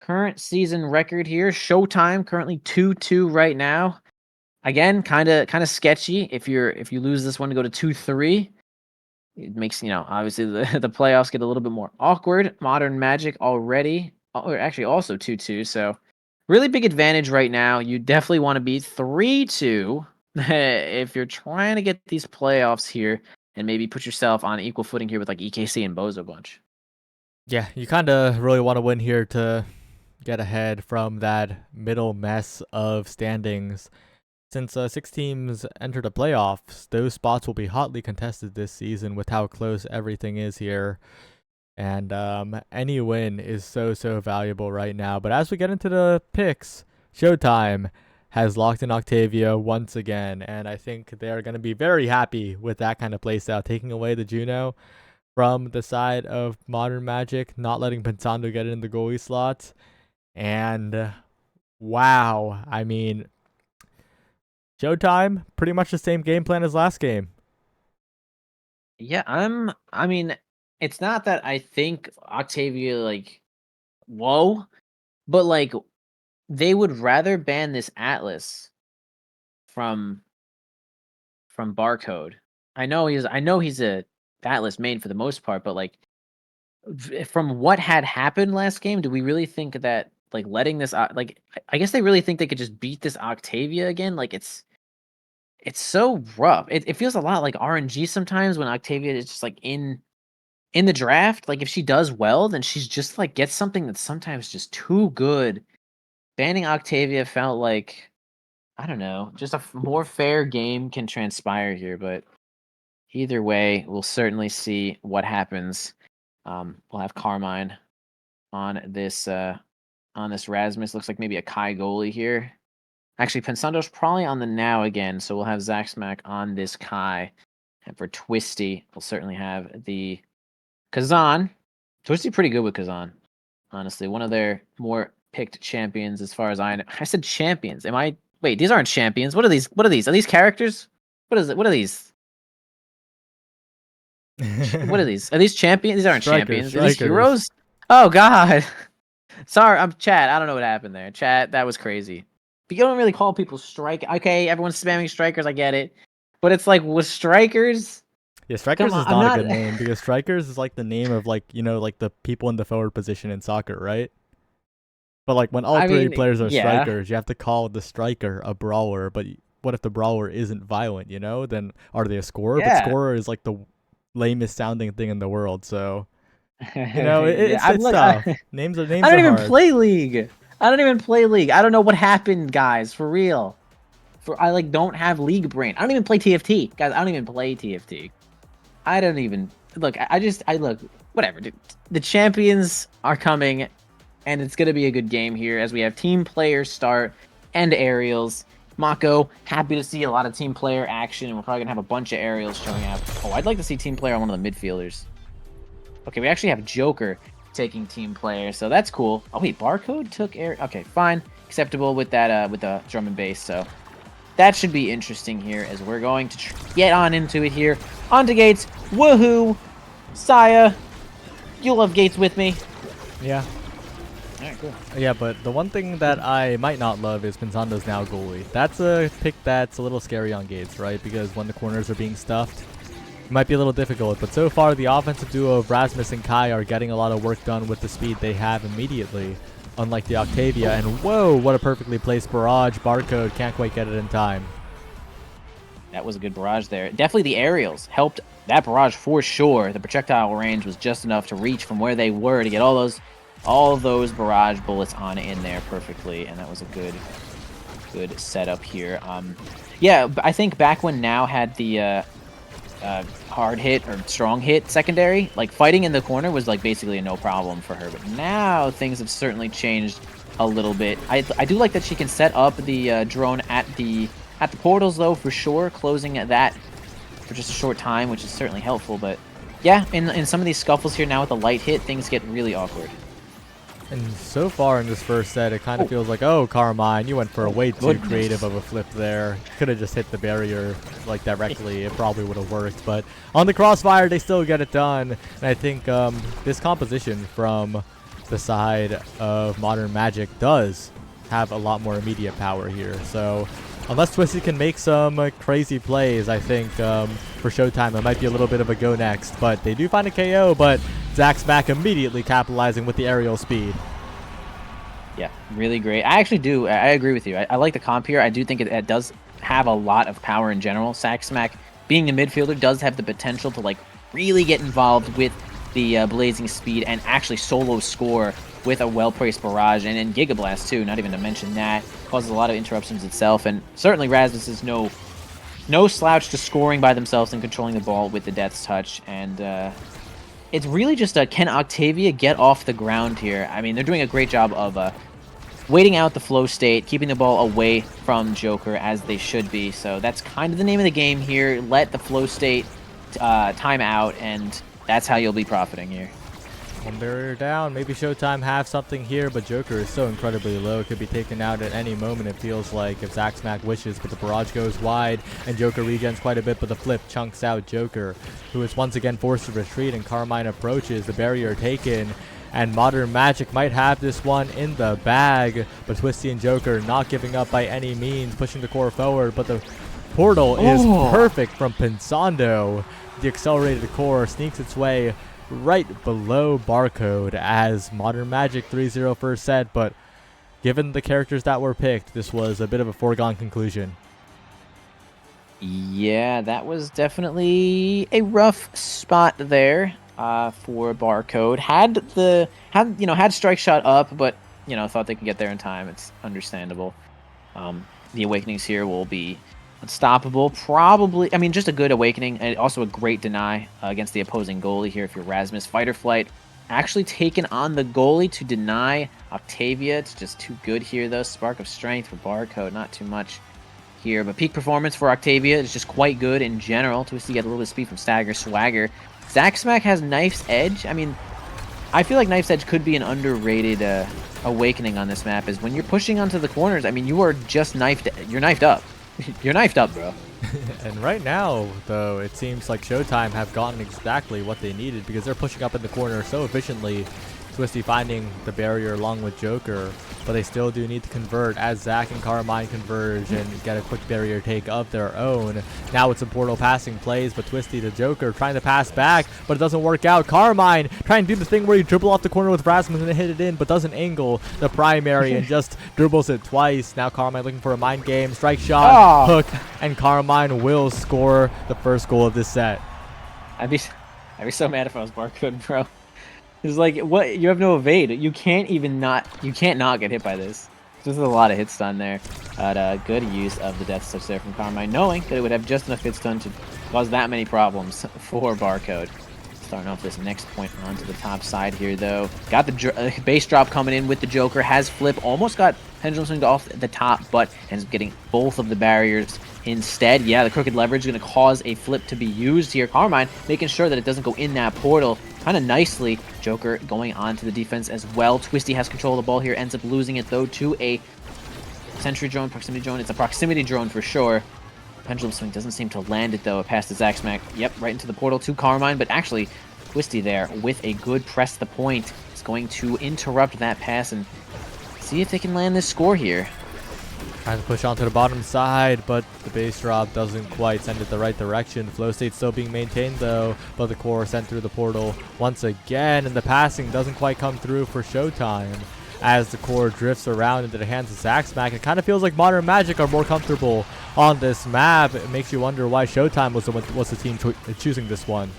current season record here. Showtime currently 2-2 right now. Again, kind of sketchy. If you lose this one to go to 2-3, it makes, obviously the playoffs get a little bit more awkward. Modern Magic already, or actually also 2-2. So really big advantage right now. You definitely want to be 3-2 if you're trying to get these playoffs here and maybe put yourself on equal footing here with like EKC and Bozo Bunch. Yeah, you kind of really want to win here to get ahead from that middle mess of standings. Since 6 teams enter the playoffs, those spots will be hotly contested this season with how close everything is here. And any win is so valuable right now. But as we get into the picks, Showtime has locked in Octavia once again. And I think they're going to be very happy with that kind of playstyle, taking away the Juno from the side of Modern Magic, not letting Pensando get in the goalie slots. And wow, I mean, Showtime, pretty much the same game plan as last game. Yeah, I mean, it's not that I think Octavia like whoa, but like they would rather ban this Atlas from Barcode I know he's a batless main for the most part, but like from what had happened last game, do we really think that like letting this like I guess they really think they could just beat this Octavia again? Like it's so rough. It feels a lot like RNG sometimes when Octavia is just like in the draft. Like if she does well, then she's just like gets something that's sometimes just too good. Banning Octavia felt like I don't know, just a more fair game can transpire here, but either way, we'll certainly see what happens. We'll have Carmine on this Rasmus. Looks like maybe a Kai goalie here. Actually, Pensando's probably on the now again, so we'll have Zaxmack on this Kai. And for Twisty, we'll certainly have the Kazan. Twisty pretty good with Kazan, honestly. One of their more picked champions as far as I know. I said champions. Am I wait, these aren't champions. What are these? What are these? Are these characters? What is it? What are these? What are these? Are these champions? These aren't champions. Are these heroes? Oh god. Sorry, I'm chat. I don't know what happened there. Chat, that was crazy. But you don't really call people strike. Okay, everyone's spamming strikers. I get it, but it's like with strikers. Yeah, strikers is not a good name because strikers is like the name of like like the people in the forward position in soccer, right? But like when all three players are strikers, you have to call the striker a brawler. But what if the brawler isn't violent? Then are they a scorer? Yeah. But scorer is like the lamest sounding thing in the world. So it's tough. Names are names. I don't even hard. play League. I don't even play League. I don't know what happened, guys. For real. I like don't have League brain. I don't even play TFT, guys. I don't even play TFT. I don't even look. I look. Whatever, dude. The champions are coming, and it's gonna be a good game here as we have team players start and aerials. Mako, happy to see a lot of team player action, and we're probably gonna have a bunch of aerials showing up. Oh, I'd like to see team player on one of the midfielders. Okay, we actually have Joker taking team player, so that's cool. Oh wait, Barcode took air. Okay, fine, acceptable with that with the drum and bass. So that should be interesting here as we're going to get on into it here. On to Gates. Woohoo! Saya, you'll love Gates with me. Yeah. Alright, cool. Yeah, but the one thing that I might not love is Pensando's now goalie. That's a pick that's a little scary on Gates, right? Because when the corners are being stuffed, it might be a little difficult. But so far, the offensive duo of Rasmus and Kai are getting a lot of work done with the speed they have immediately, unlike the Octavia. And whoa, what a perfectly placed barrage. Barcode can't quite get it in time. That was a good barrage there. Definitely the aerials helped that barrage for sure. The projectile range was just enough to reach from where they were to get all those barrage bullets on in there perfectly, and that was a good setup here. Yeah, I think back when Now had the hard hit or strong hit secondary, like fighting in the corner was like basically a no problem for her. But now things have certainly changed a little bit. I do like that she can set up the drone at the portals though, for sure, closing that for just a short time, which is certainly helpful. But yeah, in some of these scuffles here now with the light hit, things get really awkward. And so far in this first set, it kind of feels like, oh, Carmine, you went for a way too creative of a flip there. Could have just hit the barrier like directly. It probably would have worked. But on the crossfire, they still get it done. And I think this composition from the side of Modern Magic does have a lot more immediate power here. So unless Twisty can make some crazy plays, I think for Showtime it might be a little bit of a go next. But they do find a KO, but Zaxmack immediately capitalizing with the aerial speed. Yeah, really great. I actually do. I agree with you. I like the comp here. I do think it does have a lot of power in general. Zaxmack, being a midfielder, does have the potential to like really get involved with the blazing speed and actually solo score with a well-placed barrage and Giga Blast too. Not even to mention that causes a lot of interruptions itself. And certainly Rasmus is no slouch to scoring by themselves and controlling the ball with the Death's Touch. And it's really just can Octavia get off the ground here? I mean, they're doing a great job of waiting out the flow state, keeping the ball away from Joker as they should be. So that's kind of the name of the game here. Let the flow state time out, and that's how you'll be profiting here. One barrier down. Maybe Showtime have something here, but Joker is so incredibly low. It could be taken out at any moment, it feels like, if Zaxmack wishes. But the barrage goes wide, and Joker regens quite a bit, but the flip chunks out Joker, who is once again forced to retreat, and Carmine approaches. The barrier taken, and Modern Magic might have this one in the bag. But Twisty and Joker not giving up by any means, pushing the core forward, but the portal is perfect from Pensando. The accelerated core sneaks its way right below Barcode as Modern Magic 3-0 first set, but given the characters that were picked, this was a bit of a foregone conclusion. Yeah, that was definitely a rough spot there for Barcode. Had Strike Shot up, but thought they could get there in time. It's understandable. The Awakenings here will be unstoppable. Probably, I mean, just a good Awakening, and also a great deny against the opposing goalie here. If you're Rasmus, Fight or Flight actually taken on the goalie to deny Octavia. It's just too good here, though. Spark of Strength for Barcode, not too much here, but peak performance for Octavia is just quite good in general. Twisty get a little bit of speed from Stagger, Swagger. Zack Smack has Knife's Edge. I mean, I feel like Knife's Edge could be an underrated Awakening on this map, is when you're pushing onto the corners, I mean, you are just knifed. You're knifed up. You're knifed up, bro. And right now, though, it seems like Showtime have gotten exactly what they needed because they're pushing up in the corner so efficiently. Twisty finding the barrier along with Joker, but they still do need to convert as Zack and Carmine converge and get a quick barrier take of their own. Now it's some portal passing plays, but Twisty to Joker trying to pass back, but it doesn't work out. Carmine trying to do the thing where you dribble off the corner with Rasmus and hit it in, but doesn't angle the primary and just dribbles it twice. Now Carmine looking for a mind game, strike shot, hook, and Carmine will score the first goal of this set. I'd be so mad if I was Barcode, bro. It's like, what? You have no evade. You can't not get hit by this. There's a lot of hit stun there. But good use of the death touch there from Carmine, knowing that it would have just enough hit stun to cause that many problems for Barcode. Starting off this next point onto the top side here, though. Got the base drop coming in with the Joker. Has flip. Almost got pendulum swing off the top, but ends up getting both of the barriers instead. Yeah, the crooked leverage is going to cause a flip to be used here. Carmine making sure that it doesn't go in that portal kind of nicely. Joker going on to the defense as well. Twisty has control of the ball here. Ends up losing it, though, to a sentry drone, proximity drone. It's a proximity drone for sure. Pendulum swing doesn't seem to land it, though. It passed the Zack Smack. Yep, right into the portal to Carmine, but actually Twisty there with a good press the point is going to interrupt that pass and see if they can land this score here. Trying to push onto the bottom side, but the base drop doesn't quite send it the right direction. Flow state still being maintained, though, but the core sent through the portal once again, and the passing doesn't quite come through for Showtime. As the core drifts around into the hands of Zack Smack, it kind of feels like Modern Magic are more comfortable on this map. It makes you wonder why Showtime was the team choosing this one.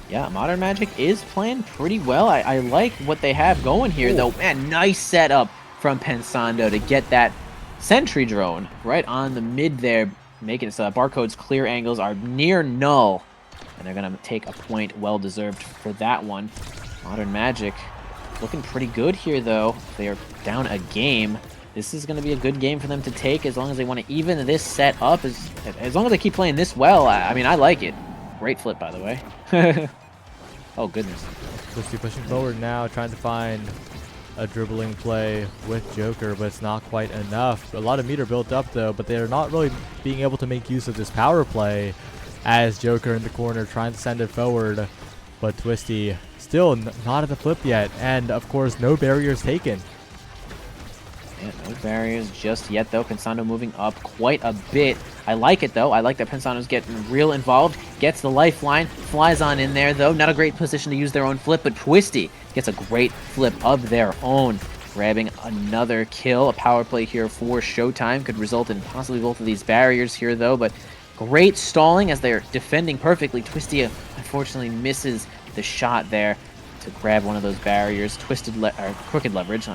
Yeah, Modern Magic is playing pretty well. I like what they have going here, though. Man, nice setup from Pensando to get that sentry drone right on the mid there, making it so that Barcode's clear angles are near null, and they're gonna take a point, well deserved for that one. Modern Magic looking pretty good here, though. They are down a game. This is gonna be a good game for them to take as long as they want to even this set up. As long as they keep playing this well. I mean, I like it. Great flip, by the way. Oh goodness. Twisty pushing forward now, trying to find a dribbling play with Joker, but it's not quite enough. A lot of meter built up, though, but they're not really being able to make use of this power play as Joker in the corner trying to send it forward, but Twisty still not at the flip yet, and of course no barriers taken. Yeah, no barriers just yet, though. Pensando moving up quite a bit. I like it, though. I like that Pensando's getting real involved. Gets the lifeline. Flies on in there, though. Not a great position to use their own flip, but Twisty gets a great flip of their own. Grabbing another kill. A power play here for Showtime. Could result in possibly both of these barriers here, though, but great stalling as they're defending perfectly. Twisty, unfortunately, misses the shot there to grab one of those barriers. Crooked leverage.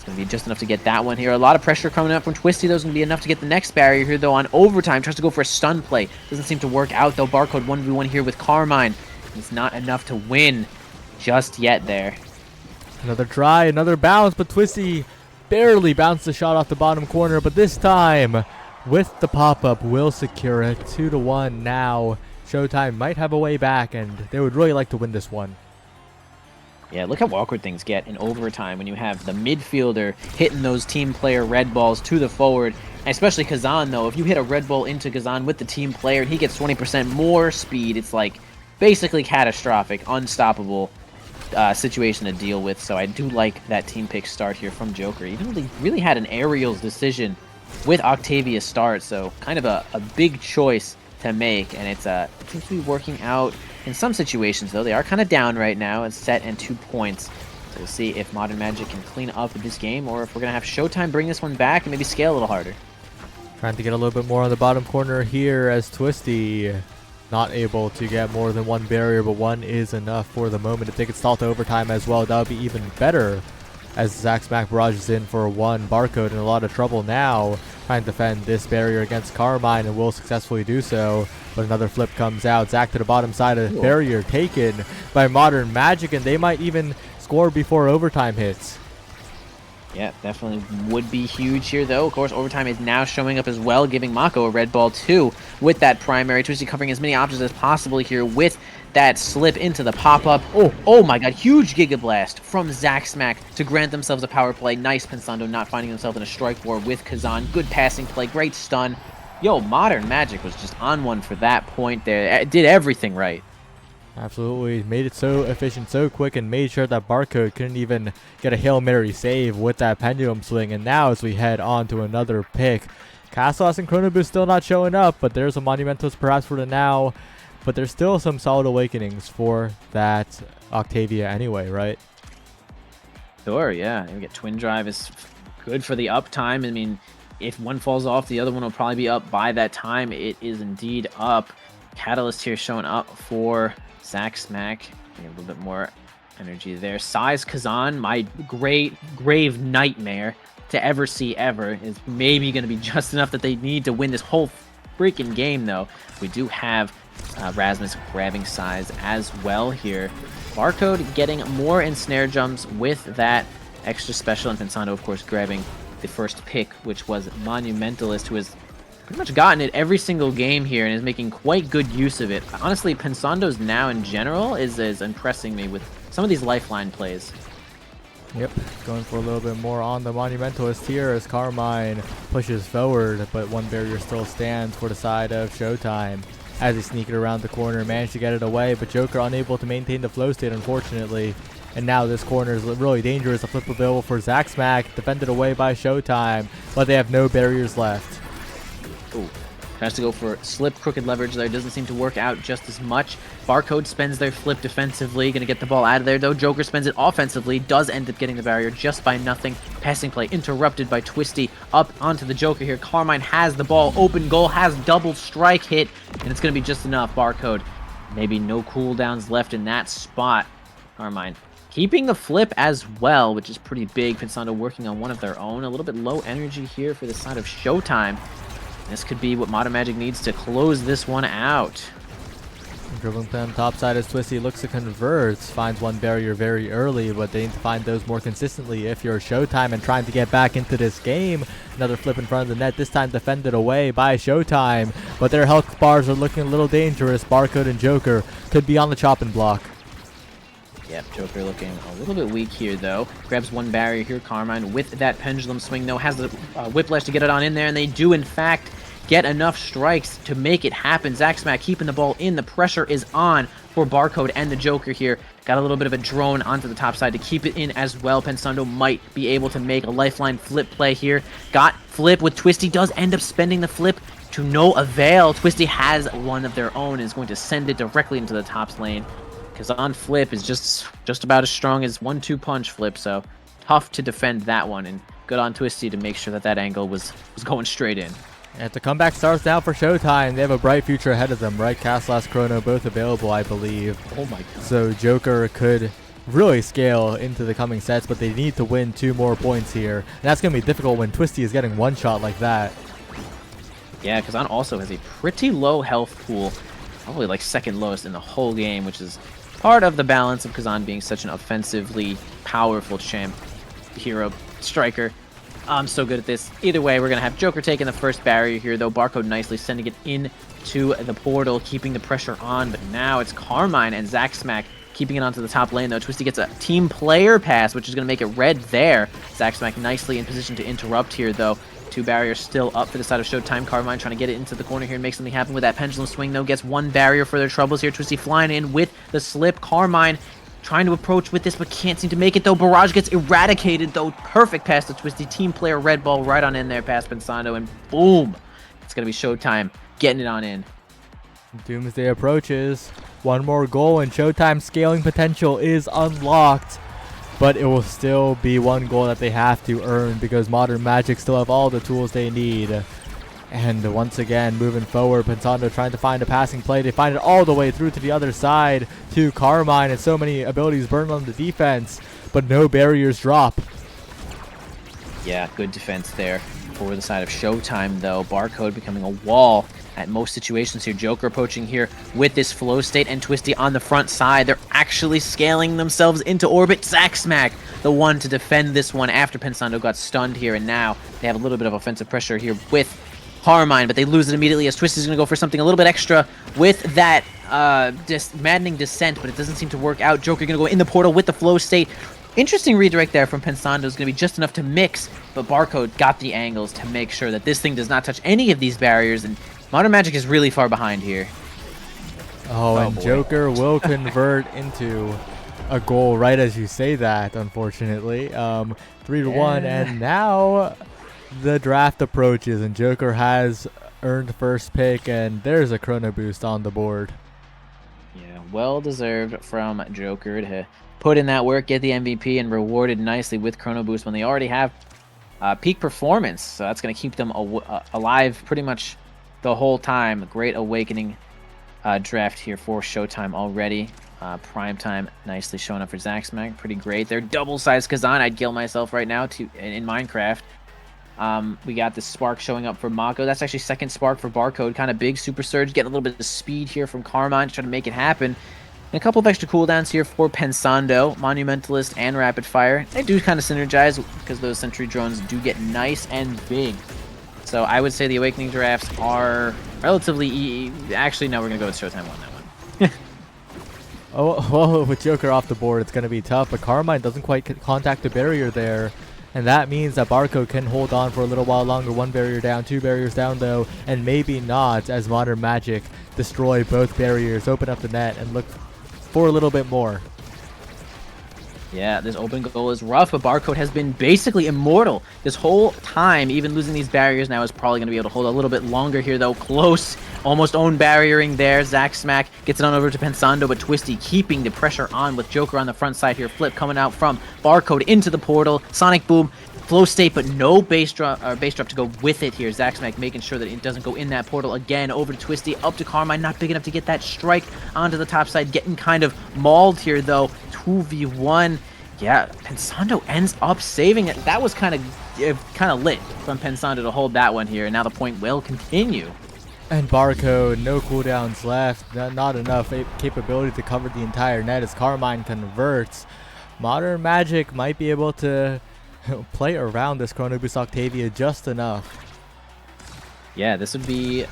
Going to be just enough to get that one here. A lot of pressure coming up from Twisty. Those going to be enough to get the next barrier here, though, on overtime. Tries to go for a stun play. Doesn't seem to work out, though. Barcode 1v1 here with Carmine. It's not enough to win just yet there. Another try, another bounce, but Twisty barely bounced the shot off the bottom corner, but this time, with the pop-up, will secure it. 2-1 now. Showtime might have a way back, and they would really like to win this one. Yeah, look how awkward things get in overtime when you have the midfielder hitting those team player red balls to the forward. And especially Kazan, though. If you hit a red ball into Kazan with the team player and he gets 20% more speed, it's like basically catastrophic, unstoppable situation to deal with. So I do like that team pick start here from Joker. Even though they really had an aerials decision with Octavia start, so kind of a big choice to make, and it seems to be working out in some situations, though. They are kind of down right now. It's set and 2 points. So we'll see if Modern Magic can clean up this game, or if we're going to have Showtime bring this one back and maybe scale a little harder. Trying to get a little bit more on the bottom corner here as Twisty not able to get more than one barrier, but one is enough for the moment. If they could stall to overtime as well, that would be even better, as Zach Smack barrages in for one. Barcode in a lot of trouble now, trying to defend this barrier against Carmine, and will successfully do so. But another flip comes out. Zach to the bottom side of the barrier, taken by Modern Magic, and they might even score before overtime hits. Yeah, definitely would be huge here, though. Of course, overtime is now showing up as well, giving Mako a red ball, too, with that primary. Twisty covering as many options as possible here with that slip into the pop-up. Oh my god, huge Giga Blast from Zach Smack to grant themselves a power play. Nice Pensando not finding himself in a strike war with Kazan. Good passing play, great stun. Yo, Modern Magic was just on one for that point there. It did everything right. Absolutely. Made it so efficient, so quick, and made sure that Barcode couldn't even get a Hail Mary save with that pendulum swing. And now as we head on to another pick, Castles and Chrono Boost still not showing up, but there's a Monumentos perhaps for the now. But there's still some solid awakenings for that Octavia anyway, right? Sure, yeah. We get Twin Drive is good for the uptime. I mean, if one falls off, the other one will probably be up by that time. It is indeed up. Catalyst here showing up for Zach Smack. A little bit more energy there. Size Kazan, my grave nightmare to ever see ever, is maybe going to be just enough that they need to win this whole freaking game, though. We do have Rasmus grabbing Size as well here. Barcode getting more ensnare jumps with that extra special, and Pensando, of course, grabbing the first pick, which was Monumentalist, who has pretty much gotten it every single game here and is making quite good use of it. Honestly, Pensando's now in general is impressing me with some of these lifeline plays. Yep, going for a little bit more on the Monumentalist here as Carmine pushes forward, but one barrier still stands for the side of Showtime. As he sneak it around the corner, managed to get it away, but Joker unable to maintain the flow state, unfortunately. And now this corner is really dangerous. A flip available for Zach Smack, defended away by Showtime, but they have no barriers left. Ooh. Tries to go for slip crooked leverage there. Doesn't seem to work out just as much. Barcode spends their flip defensively. Going to get the ball out of there, though. Joker spends it offensively. Does end up getting the barrier just by nothing. Passing play interrupted by Twisty. Up onto the Joker here. Carmine has the ball. Open goal. Has double strike hit. And it's going to be just enough. Barcode. Maybe no cooldowns left in that spot. Carmine keeping the flip as well, which is pretty big. Pensando working on one of their own. A little bit low energy here for the side of Showtime. This could be what Modern Magic needs to close this one out. Dribbling them top side as Twisty looks to convert. Finds one barrier very early, but they need to find those more consistently if you're Showtime and trying to get back into this game. Another flip in front of the net, this time defended away by Showtime. But their health bars are looking a little dangerous. Barcode and Joker could be on the chopping block. Yep, Joker looking a little bit weak here, though. Grabs one barrier here. Carmine with that pendulum swing, though, has the whiplash to get it on in there, and they do, in fact, get enough strikes to make it happen. Zach Smack keeping the ball in. The pressure is on for Barcode and the Joker here. Got a little bit of a drone onto the top side to keep it in as well. Pensando might be able to make a lifeline flip play here. Got flip with Twisty. Does end up spending the flip to no avail. Twisty has one of their own and is going to send it directly into the top lane. Kazan flip is just about as strong as 1-2 punch flip, so tough to defend that one, and good on Twisty to make sure that that angle was going straight in. And the comeback starts now for Showtime. They have a bright future ahead of them, right? Castlas, Chrono, both available, I believe. Oh my god. So Joker could really scale into the coming sets, but they need to win 2 more points here. And that's going to be difficult when Twisty is getting one shot like that. Yeah, Kazan also has a pretty low health pool, probably like second lowest in the whole game, which is part of the balance of Kazan being such an offensively powerful champ, hero, striker. I'm so good at this. Either way, we're going to have Joker taking the first barrier here, though. Barcode nicely sending it into the portal, keeping the pressure on. But now it's Carmine and Zach Smack keeping it onto the top lane, though. Twisty gets a team player pass, which is going to make it red there. Zach Smack nicely in position to interrupt here, though. 2 barriers still up for the side of Showtime. Carmine trying to get it into the corner here and make something happen with that pendulum swing, though. Gets 1 barrier for their troubles here. Twisty flying in with the slip. Carmine trying to approach with this, but can't seem to make it, though. Barrage gets eradicated, though. Perfect pass to Twisty. Team player red ball right on in there past Pensando, and boom! It's going to be Showtime getting it on in. Doomsday approaches. One more goal, and Showtime's scaling potential is unlocked. But it will still be one goal that they have to earn because Modern Magic still have all the tools they need. And once again, moving forward, Pensando trying to find a passing play. They find it all the way through to the other side to Carmine, and so many abilities burned on the defense, but no barriers drop. Yeah, good defense there for the side of Showtime, though. Barcode becoming a wall at most situations here. Joker approaching here with this flow state, and Twisty on the front side. They're actually scaling themselves into orbit. Zack Smack, the one to defend this one after Pensando got stunned here, and now they have a little bit of offensive pressure here with Carmine, but they lose it immediately as Twisty's going to go for something a little bit extra with that maddening descent, but it doesn't seem to work out. Joker going to go in the portal with the flow state. Interesting redirect there from Pensando is going to be just enough to mix, but Barcode got the angles to make sure that this thing does not touch any of these barriers, and Modern Magic is really far behind here. Oh, and boy. Joker will convert into a goal right as you say that, unfortunately. 3-1, and now the draft approaches, and Joker has earned first pick, and there's a chrono boost on the board. Yeah, well deserved from Joker to put in that work, get the MVP, and rewarded nicely with chrono boost when they already have peak performance. So that's going to keep them alive pretty much the whole time. Great awakening draft here for Showtime already. Prime time nicely showing up for Zack Smack. Pretty great. They're double-sized Kazan. I'd kill myself right now in Minecraft. We got the Spark showing up for Mako. That's actually second Spark for Barcode. Kind of big Super Surge. Getting a little bit of speed here from Carmine to try to make it happen. And a couple of extra cooldowns here for Pensando, Monumentalist, and Rapid Fire. They do kind of synergize because those Sentry Drones do get nice and big. So I would say the Awakening drafts are relatively Actually, no, we're going to go with Showtime on that one. Oh, well, with Joker off the board, it's going to be tough, but Carmine doesn't quite contact the barrier there. And that means that Barcode can hold on for a little while longer. One barrier down, two barriers down though, and maybe not as Modern Magic destroy both barriers, open up the net, and look for a little bit more. Yeah, this open goal is rough, but Barcode has been basically immortal this whole time. Even losing these barriers now is probably going to be able to hold a little bit longer here, though. Close, almost own barriering there. Zack Smack gets it on over to Pensando, but Twisty keeping the pressure on with Joker on the front side here. Flip coming out from Barcode into the portal. Sonic Boom, flow state, but no base drop to go with it here. Zack Smack making sure that it doesn't go in that portal again. Over to Twisty, up to Carmine, not big enough to get that strike onto the top side. Getting kind of mauled here, though. 2v1. Yeah, Pensando ends up saving it. That was kind of lit from Pensando to hold that one here, and now the point will continue. And Barcode, no cooldowns left, not enough capability to cover the entire net as Carmine converts. Modern Magic might be able to play around this Chrono Boost Octavia just enough. Yeah, this would be a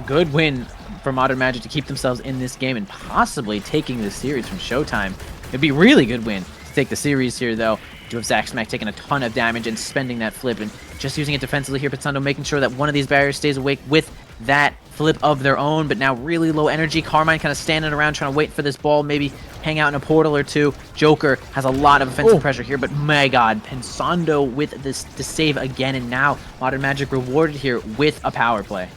good win for Modern Magic to keep themselves in this game and possibly taking this series from Showtime. It'd be a really good win to take the series here, though. You have Zack Smack taking a ton of damage and spending that flip and just using it defensively here. Pensando making sure that one of these barriers stays awake with that flip of their own, but now really low energy. Carmine kind of standing around trying to wait for this ball, maybe hang out in a portal or two. Joker has a lot of offensive pressure here, but my god, Pensando with this to save again, and now Modern Magic rewarded here with a power play.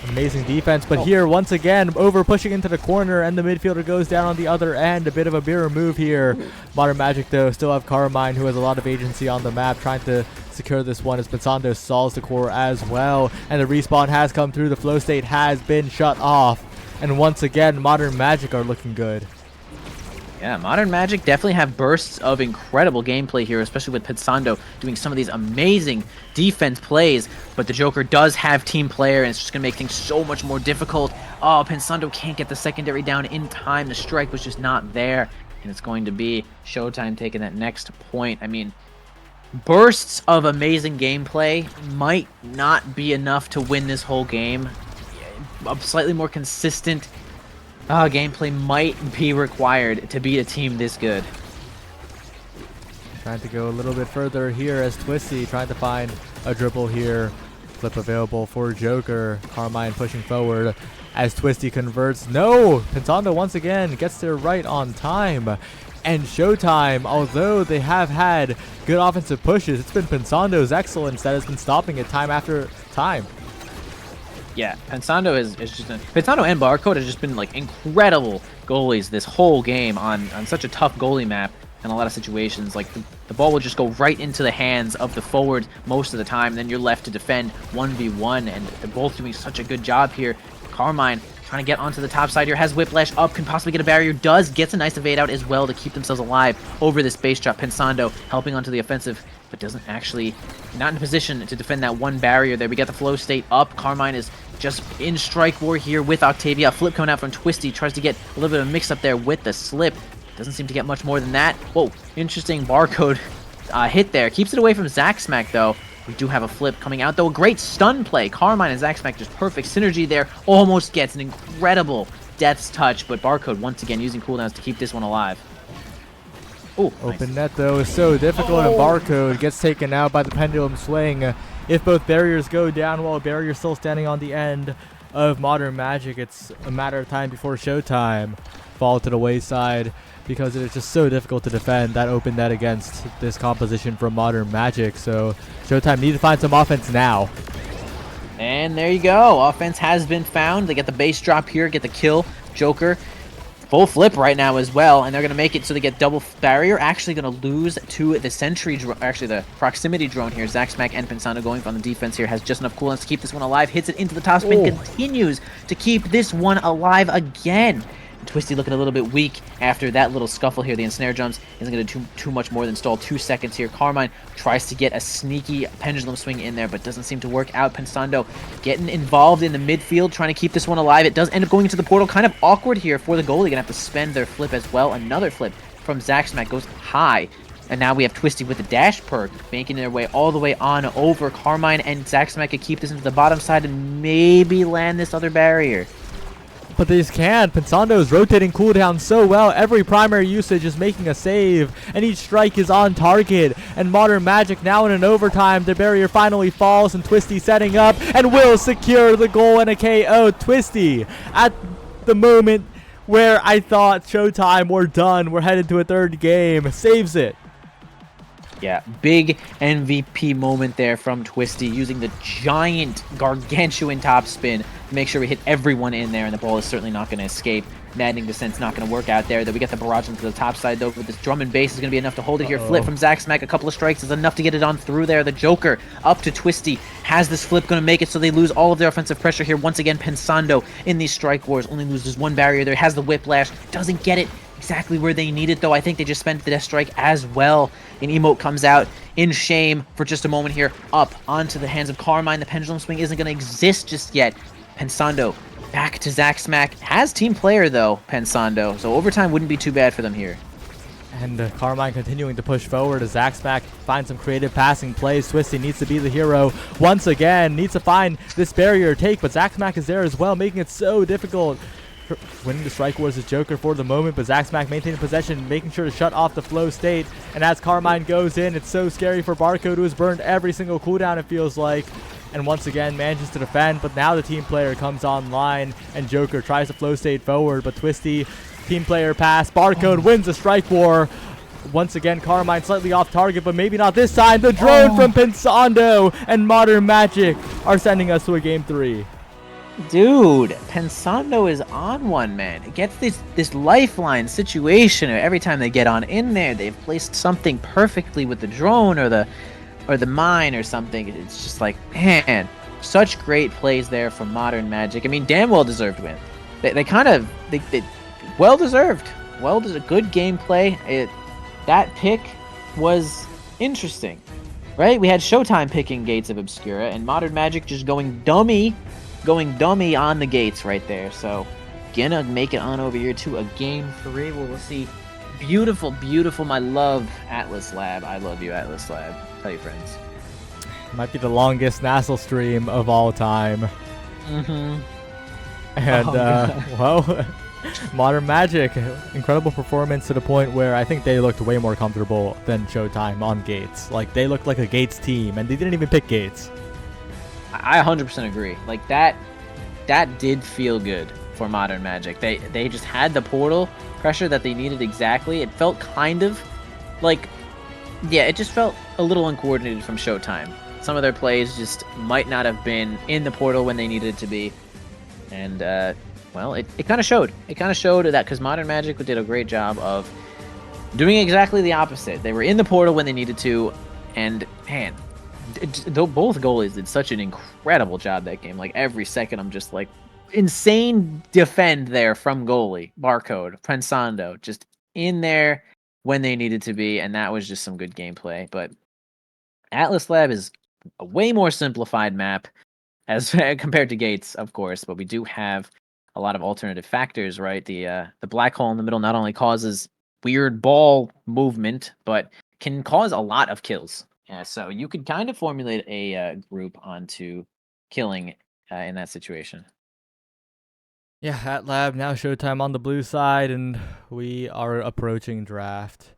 Amazing defense, but here once again over pushing into the corner, and the midfielder goes down on the other end. A bit of a mirror move here. Modern Magic though still have Carmine, who has a lot of agency on the map, trying to secure this one as Pensando stalls the core as well, and the respawn has come through. The flow state has been shut off, and once again Modern Magic are looking good. Yeah, Modern Magic definitely have bursts of incredible gameplay here, especially with Pensando doing some of these amazing defense plays, but the Joker does have team player, and it's just going to make things so much more difficult. Oh, Pensando can't get the secondary down in time. The strike was just not there, and it's going to be Showtime taking that next point. I mean, bursts of amazing gameplay might not be enough to win this whole game. A slightly more consistent gameplay might be required to beat a team this good. Trying to go a little bit further here as Twisty trying to find a dribble here Flip available for Joker. Carmine pushing forward as Twisty converts. No! Pensando once again gets there right on time. And Showtime, although they have had good offensive pushes, it's been Pensando's excellence that has been stopping it time after time. Yeah, Pensando is just Pensando and Barcode has just been like incredible goalies this whole game on such a tough goalie map in a lot of situations. Like the ball will just go right into the hands of the forward most of the time, and then you're left to defend 1v1, and they're both doing such a good job here. Carmine trying to get onto the top side here, has Whiplash up, can possibly get a barrier, gets a nice evade out as well to keep themselves alive over this base drop. Pensando helping onto the offensive, but doesn't actually, not in a position to defend that one barrier there. We get the flow state up. Carmine is just in strike war here with Octavia. A flip coming out from Twisty, tries to get a little bit of a mix up there with the slip. Doesn't seem to get much more than that. Whoa, interesting Barcode hit there. Keeps it away from Zack Smack though. We do have a flip coming out, though. A great stun play. Carmine and Zack Smack, just perfect synergy there. Almost gets an incredible Death's Touch, but Barcode once again using cooldowns to keep this one alive. Ooh, Open nice. net, though, is so difficult, and Barcode gets taken out by the pendulum swing. If both barriers go down while a barrier still standing on the end of Modern Magic, it's a matter of time before Showtime fall to the wayside, because it is just so difficult to defend that open net against this composition from Modern Magic. So Showtime need to find some offense now. And there you go. Offense has been found. They get the base drop here, get the kill. Joker, full flip right now as well, and they're going to make it so they get double barrier. Actually going to lose to the sentry drone, actually the proximity drone here. Zack Smack and Pensando going on the defense here, has just enough cooldowns to keep this one alive. Hits it into the top spin, continues to keep this one alive again. Twisty looking a little bit weak after that little scuffle here. The ensnare jumps isn't going to do too much more than stall 2 seconds here. Carmine tries to get a sneaky pendulum swing in there, but doesn't seem to work out. Pensando getting involved in the midfield, trying to keep this one alive. It does end up going into the portal. Kind of awkward here for the goalie. Going to have to spend their flip as well. Another flip from Zack Smack goes high. And now we have Twisty with the dash perk, making their way all the way on over. Carmine and Zack Smack could keep this into the bottom side and maybe land this other barrier. But they just can't. Pensando is rotating cooldown so well. Every primary usage is making a save, and each strike is on target. And Modern Magic now in an overtime. The barrier finally falls, and Twisty setting up and will secure the goal and a KO. Twisty at the moment where I thought Showtime were done, we're headed to a third game, saves it. Yeah, big MVP moment there from Twisty, using the giant, gargantuan top spin to make sure we hit everyone in there, and the ball is certainly not going to escape. Maddening Descent's not going to work out there. Though we get the barrage into the top side, though, but this drum and bass is going to be enough to hold it here. Flip from Zack Smack, a couple of strikes is enough to get it on through there. The Joker up to Twisty, has this flip going to make it so they lose all of their offensive pressure here. Once again, Pensando in these strike wars only loses one barrier there, has the Whiplash, doesn't get it exactly where they need it, though. I think they just spent the Death Strike as well. An emote comes out in shame for just a moment here, up onto the hands of Carmine. The pendulum swing isn't going to exist just yet. Pensando back to Zack Smack. Has team player, though, Pensando, so overtime wouldn't be too bad for them here. And Carmine continuing to push forward as Zack Smack finds some creative passing plays. Twisty needs to be the hero once again, needs to find this barrier take, but Zack Smack is there as well, making it so difficult. Winning the strike wars is Joker for the moment, but Zack Smack maintaining possession, making sure to shut off the flow state. And as Carmine goes in, it's so scary for Barcode, who has burned every single cooldown, it feels like. And once again manages to defend, but now the team player comes online, and Joker tries to flow state forward, but Twisty, team player pass, Barcode wins the strike war. Once again, Carmine slightly off target, but maybe not this time. The drone from Pensando and Modern Magic are sending us to a game 3. Dude, Pensando is on one, man. It gets this lifeline situation every time they get on in there. They've placed something perfectly with the drone or the mine or something. It's just like, man, such great plays there from Modern Magic. I mean, damn well deserved win. They well deserved. Well deserved. Good gameplay. That pick was interesting, right? We had Showtime picking Gates of Obscura, and Modern Magic just going dummy on the gates right there. So gonna make it on over here to a game 3 where we'll see beautiful my love Atlas Lab. I love you, Atlas Lab. Tell your friends. Might be the longest NASL stream of all time. And well, Modern Magic, incredible performance to the point where I think they looked way more comfortable than Showtime on Gates. Like, they looked like a Gates team, and they didn't even pick Gates. I 100% agree. Like that did feel good for Modern Magic. They just had the portal pressure that they needed exactly. It felt kind of like, yeah, it just felt a little uncoordinated from Showtime. Some of their plays just might not have been in the portal when they needed to be. And well, it kind of showed. It kind of showed that because Modern Magic did a great job of doing exactly the opposite. They were in the portal when they needed to, and man, both goalies did such an incredible job that game. Like every second, I'm just like insane defend there from goalie Barcode Pensando just in there when they needed to be, and that was just some good gameplay. But Atlas Lab is a way more simplified map as compared to Gates, of course, but we do have a lot of alternative factors, right? The black hole in the middle not only causes weird ball movement, but can cause a lot of kills. Yeah, so you could kind of formulate a group onto killing in that situation. Yeah, at lab now Showtime on the blue side, and we are approaching draft.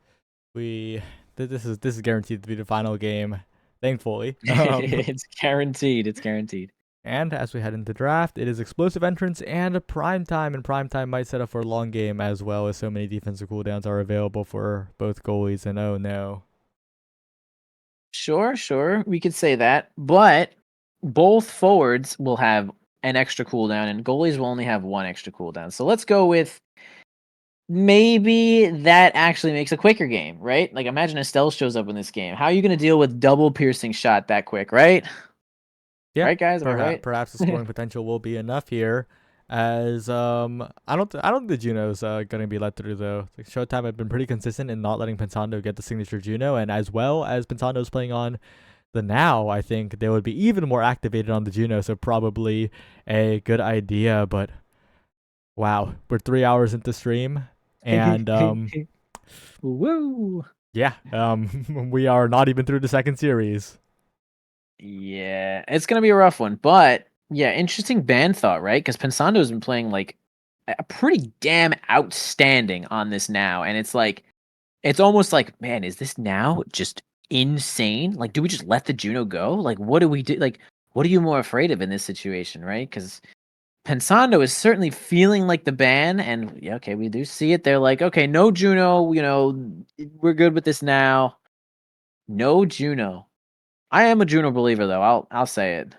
We this is guaranteed to be the final game, thankfully. It's guaranteed. It's guaranteed. And as we head into draft, it is explosive entrance and a prime time, and prime time might set up for a long game as well, as so many defensive cooldowns are available for both goalies. And oh no, Sure, we could say that, but both forwards will have an extra cooldown, and goalies will only have one extra cooldown. So let's go with maybe that actually makes a quicker game, right? Like imagine Estelle shows up in this game. How are you going to deal with double piercing shot that quick, right? yeah, Right, guys? Am I right? perhaps the scoring potential will be enough here. As I don't think the Juno's gonna be let through though. Like, Showtime have been pretty consistent in not letting Pensando get the signature Juno, and as well as Pensando's playing on the now, I think they would be even more activated on the Juno, so probably a good idea. But wow, we're 3 hours into stream, and Woo! yeah, we are not even through the second series. Yeah, it's gonna be a rough one, but yeah, interesting band thought, right? Because Pensando's been playing like a pretty damn outstanding on this now, and it's like it's almost like, man, is this now just insane? Like, do we just let the Juno go? Like, what do we do? Like, what are you more afraid of in this situation, right? Because Pensando is certainly feeling like the ban, and yeah, okay, we do see it. They're like, okay, no Juno, we're good with this now. No Juno. I am a Juno believer, though. I'll say it.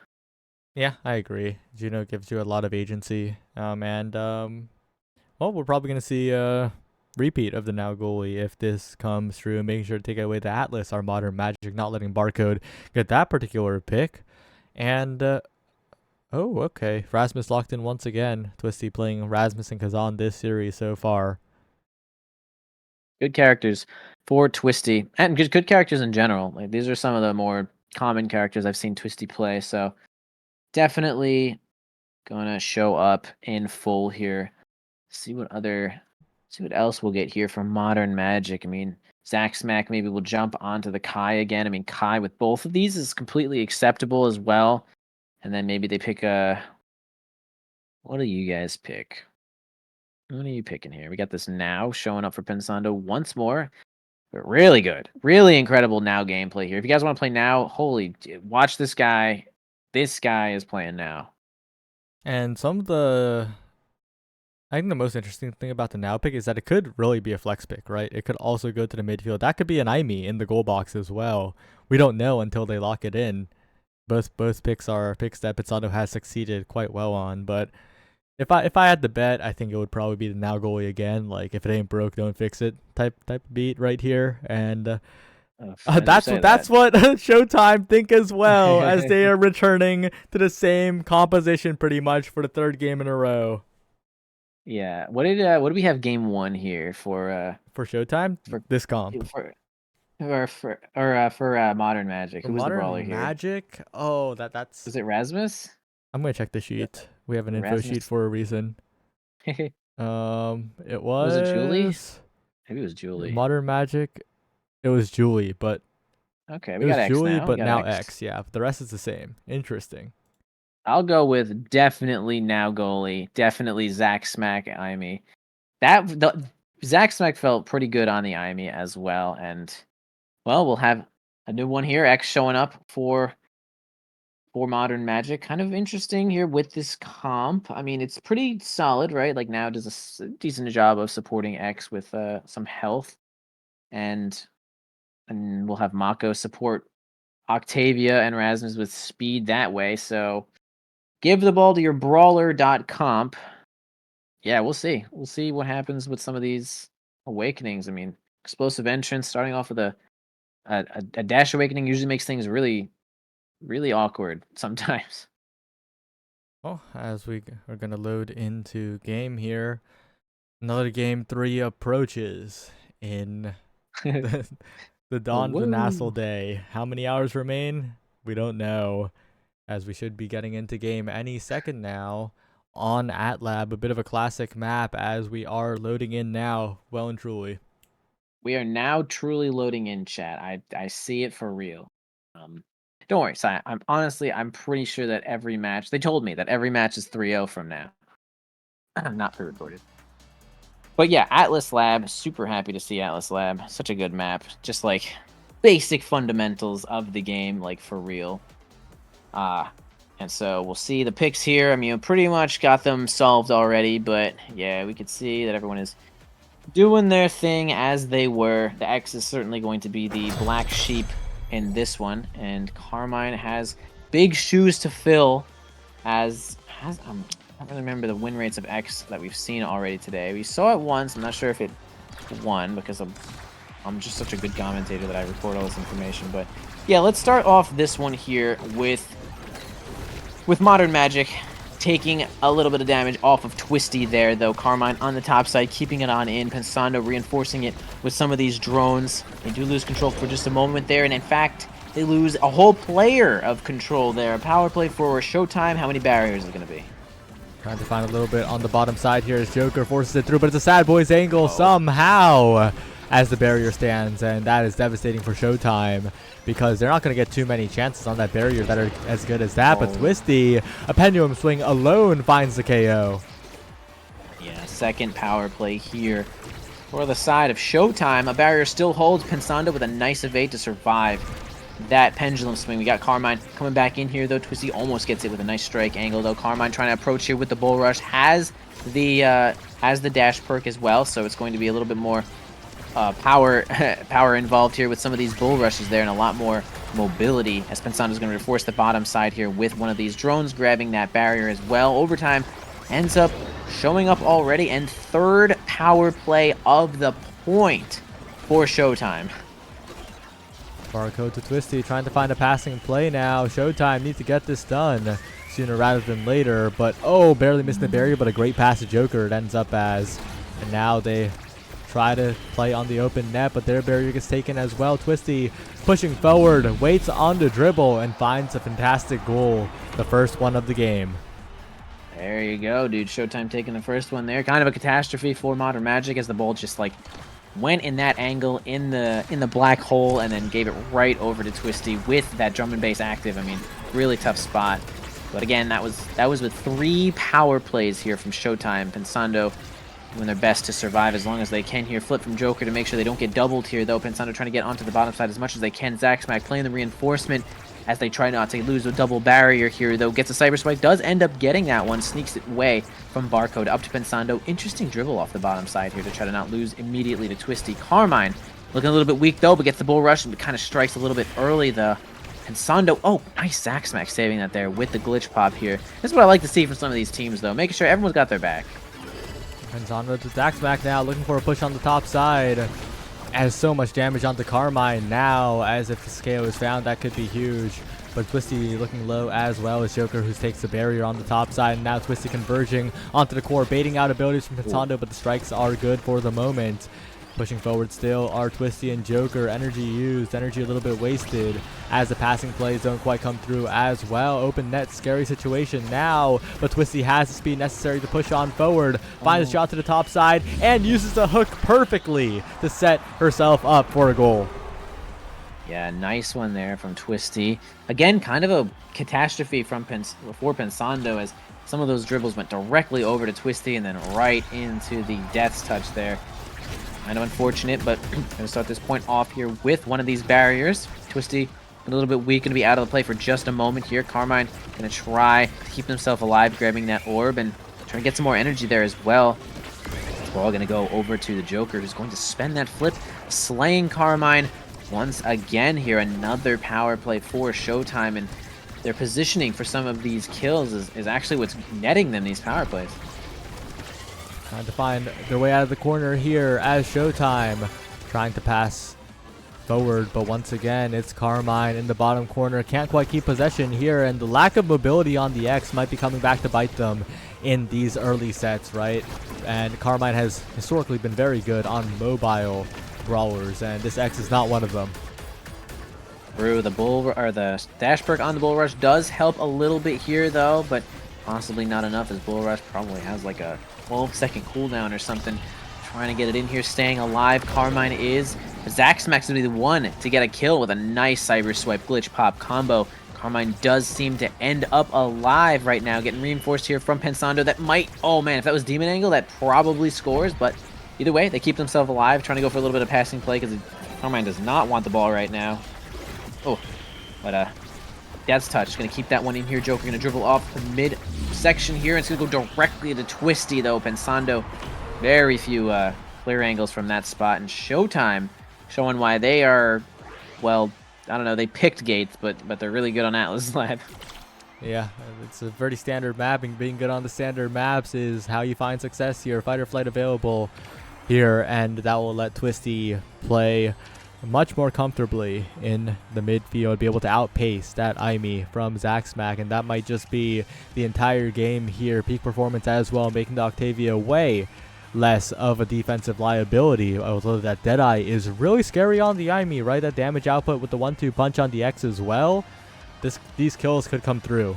Yeah, I agree. Juno gives you a lot of agency, and well, we're probably gonna see a repeat of the now goalie if this comes through, making sure to take away the Atlas, our modern Magic, not letting Barcode get that particular pick, and oh, okay, Rasmus locked in once again. Twisty playing Rasmus and Kazan this series so far. Good characters for Twisty, and good characters in general. Like these are some of the more common characters I've seen Twisty play. So definitely gonna show up in full here. See what else we'll get here from Modern Magic. I mean, Zack Smack maybe will jump onto the Kai again. I mean, Kai with both of these is completely acceptable as well. And then maybe they pick a. What do you guys pick? What are you picking here? We got this now showing up for Pensando once more. But really good. Really incredible now gameplay here. If you guys want to play now, watch this guy. This guy is playing now. And some of the I think the most interesting thing about the now pick is that it could really be a flex pick, right? It could also go to the midfield. That could be an IME in the goal box as well. We don't know until they lock it in. Both picks are picks that Pizzano has succeeded quite well on. But if I had to bet, I think it would probably be the now goalie again. Like if it ain't broke, don't fix it type beat right here. And that's what Showtime think as well, as they are returning to the same composition pretty much for the third game in a row. Yeah. What did we have game one here For Showtime, for this comp. for Modern Magic? For Who was the brawler Modern here? Magic, oh that's Was it Rasmus? I'm gonna check the sheet. We have an info sheet Rasmus. for a reason. It Was it Julie? was Maybe it was Julie. Modern Magic. It was Julie, but Okay, it we was got X Julie, now. We but got now X. X. Yeah, but the rest is the same. Interesting. I'll go with definitely now goalie. Definitely Zach Smack IME. Zach Smack felt pretty good on the IME as well. And well, we'll have a new one here. X showing up for for Modern Magic. Kind of interesting here with this comp. I mean, it's pretty solid, right? Like now does a decent job of supporting X with some health, and we'll have Mako support Octavia and Rasmus with speed that way. So give the ball to your brawler.comp. Yeah, we'll see. We'll see what happens with some of these awakenings. I mean, explosive entrance starting off with a dash awakening usually makes things really, really awkward sometimes. Well, as we are going to load into game here, another game 3 approaches in the, the dawn of the Woo! NASL day. How many hours remain? We don't know, as we should be getting into game any second now on AtLab, a bit of a classic map as we are loading in now, well and truly. We are now truly loading in, chat. I see it for real. Don't worry, Si. I'm pretty sure that every match. They told me that every match is 3-0 from now. Not pre-recorded. But yeah, Atlas Lab. Super happy to see Atlas Lab. Such a good map. Just like basic fundamentals of the game, like for real. And so we'll see the picks here. I mean, pretty much got them solved already, but yeah, we could see that everyone is doing their thing as they were. The X is certainly going to be the black sheep in this one, and Carmine has big shoes to fill. I don't really remember the win rates of X that we've seen already today. We saw it once. I'm not sure if it won because I'm just such a good commentator that I record all this information. But yeah, let's start off this one here with Modern Magic taking a little bit of damage off of Twisty there, though. Carmine on the top side, keeping it on in. Pensando reinforcing it with some of these drones. They do lose control for just a moment there, and in fact, they lose a whole player of control there. Power play for Showtime. How many barriers is it going to be? Trying to find a little bit on the bottom side here as Joker forces it through, but it's a Sad Boys angle somehow as the barrier stands, and that is devastating for Showtime because they're not going to get too many chances on that barrier that are as good as that. But Twisty, a pendulum swing alone, finds the KO. Yeah, second power play here for the side of Showtime. A barrier still holds. Pensando with a nice evade to survive that pendulum swing. We got Carmine coming back in here, though. Twisty almost gets it with a nice strike angle, though. Carmine trying to approach here with the bull rush. Has the dash perk as well, so it's going to be a little bit more power involved here with some of these bull rushes there, and a lot more mobility, as Pensando is going to reinforce the bottom side here with one of these drones grabbing that barrier as well. Overtime ends up showing up already, and third power play of the point for Showtime. Barcode to Twisty, trying to find a passing play now. Showtime needs to get this done sooner rather than later, but barely missing the barrier, but a great pass to Joker it ends up as. And now they try to play on the open net, but their barrier gets taken as well. Twisty pushing forward, waits on the dribble, and finds a fantastic goal, the first one of the game. There you go, dude. Showtime taking the first one there. Kind of a catastrophe for Modern Magic as the ball just like went in that angle in the black hole and then gave it right over to Twisty with that drum and bass active. I mean, really tough spot. But again, that was with 3 power plays here from Showtime. Pensando doing their best to survive as long as they can here. Flip from Joker to make sure they don't get doubled here, though. Pensando trying to get onto the bottom side as much as they can. Zaxmack playing the reinforcement as they try not to lose a double barrier here, though. Gets a Cyber Spike, does end up getting that one. Sneaks it away from Barcode up to Pensando. Interesting dribble off the bottom side here to try to not lose immediately to Twisty. Carmine looking a little bit weak, though, but gets the bull rush and kind of strikes a little bit early, though. Pensando, nice Zaxmack saving that there with the glitch pop here. This is what I like to see from some of these teams, though. Making sure everyone's got their back. Pensando to Zaxmack now, looking for a push on the top side. Has so much damage onto Carmine now, as if the scale is found, that could be huge. But Twisty looking low as well as Joker, who takes the barrier on the top side. And now Twisty converging onto the core, baiting out abilities from Pensando, but the strikes are good for the moment. Pushing forward still are Twisty and Joker. Energy used, energy a little bit wasted as the passing plays don't quite come through as well. Open net, scary situation now, but Twisty has the speed necessary to push on forward. Finds a shot to the top side and uses the hook perfectly to set herself up for a goal. Yeah, nice one there from Twisty. Again, kind of a catastrophe for Pensando as some of those dribbles went directly over to Twisty and then right into the Death's Touch there. Kind of unfortunate, but going to start this point off here with one of these barriers. Twisty a little bit weak, going to be out of the play for just a moment here. Carmine going to try to keep himself alive, grabbing that orb and trying to get some more energy there as well. We're all going to go over to the Joker, who's going to spend that flip, slaying Carmine once again here. Another power play for Showtime, and their positioning for some of these kills is actually what's netting them these power plays. Trying to find their way out of the corner here as Showtime trying to pass forward, but once again it's Carmine in the bottom corner. Can't quite keep possession here, and the lack of mobility on the X might be coming back to bite them in these early sets, right? And Carmine has historically been very good on mobile brawlers, and this X is not one of them. Through the the dash perk on the Bull Rush does help a little bit here though, but possibly not enough, as Bull Rush probably has like a 12-second cooldown or something. Trying to get it in here, staying alive. Carmine is. Zaxmax's going to be the one to get a kill with a nice Cyber Swipe glitch pop combo. Carmine does seem to end up alive right now, getting reinforced here from Pensando. That might, oh man, if that was Demon Angle, that probably scores, but either way, they keep themselves alive, trying to go for a little bit of passing play because Carmine does not want the ball right now. Oh, but Dad's Touch, going to keep that one in here. Joker going to dribble off the mid section here, and it's going to go directly to Twisty though. Pensando, very few clear angles from that spot, and Showtime showing why they are, well, I don't know, they picked Gates, but they're really good on Atlas Lab. Yeah, it's a very standard map, and being good on the standard maps is how you find success here. Fight or flight available here, and that will let Twisty play much more comfortably in the midfield, be able to outpace that Aimee from Zaxmax, and that might just be the entire game here. Peak performance as well, making the Octavia way less of a defensive liability, although that Deadeye is really scary on the Aimee, right? That damage output with the 1-2 punch on the X as well. These kills could come through.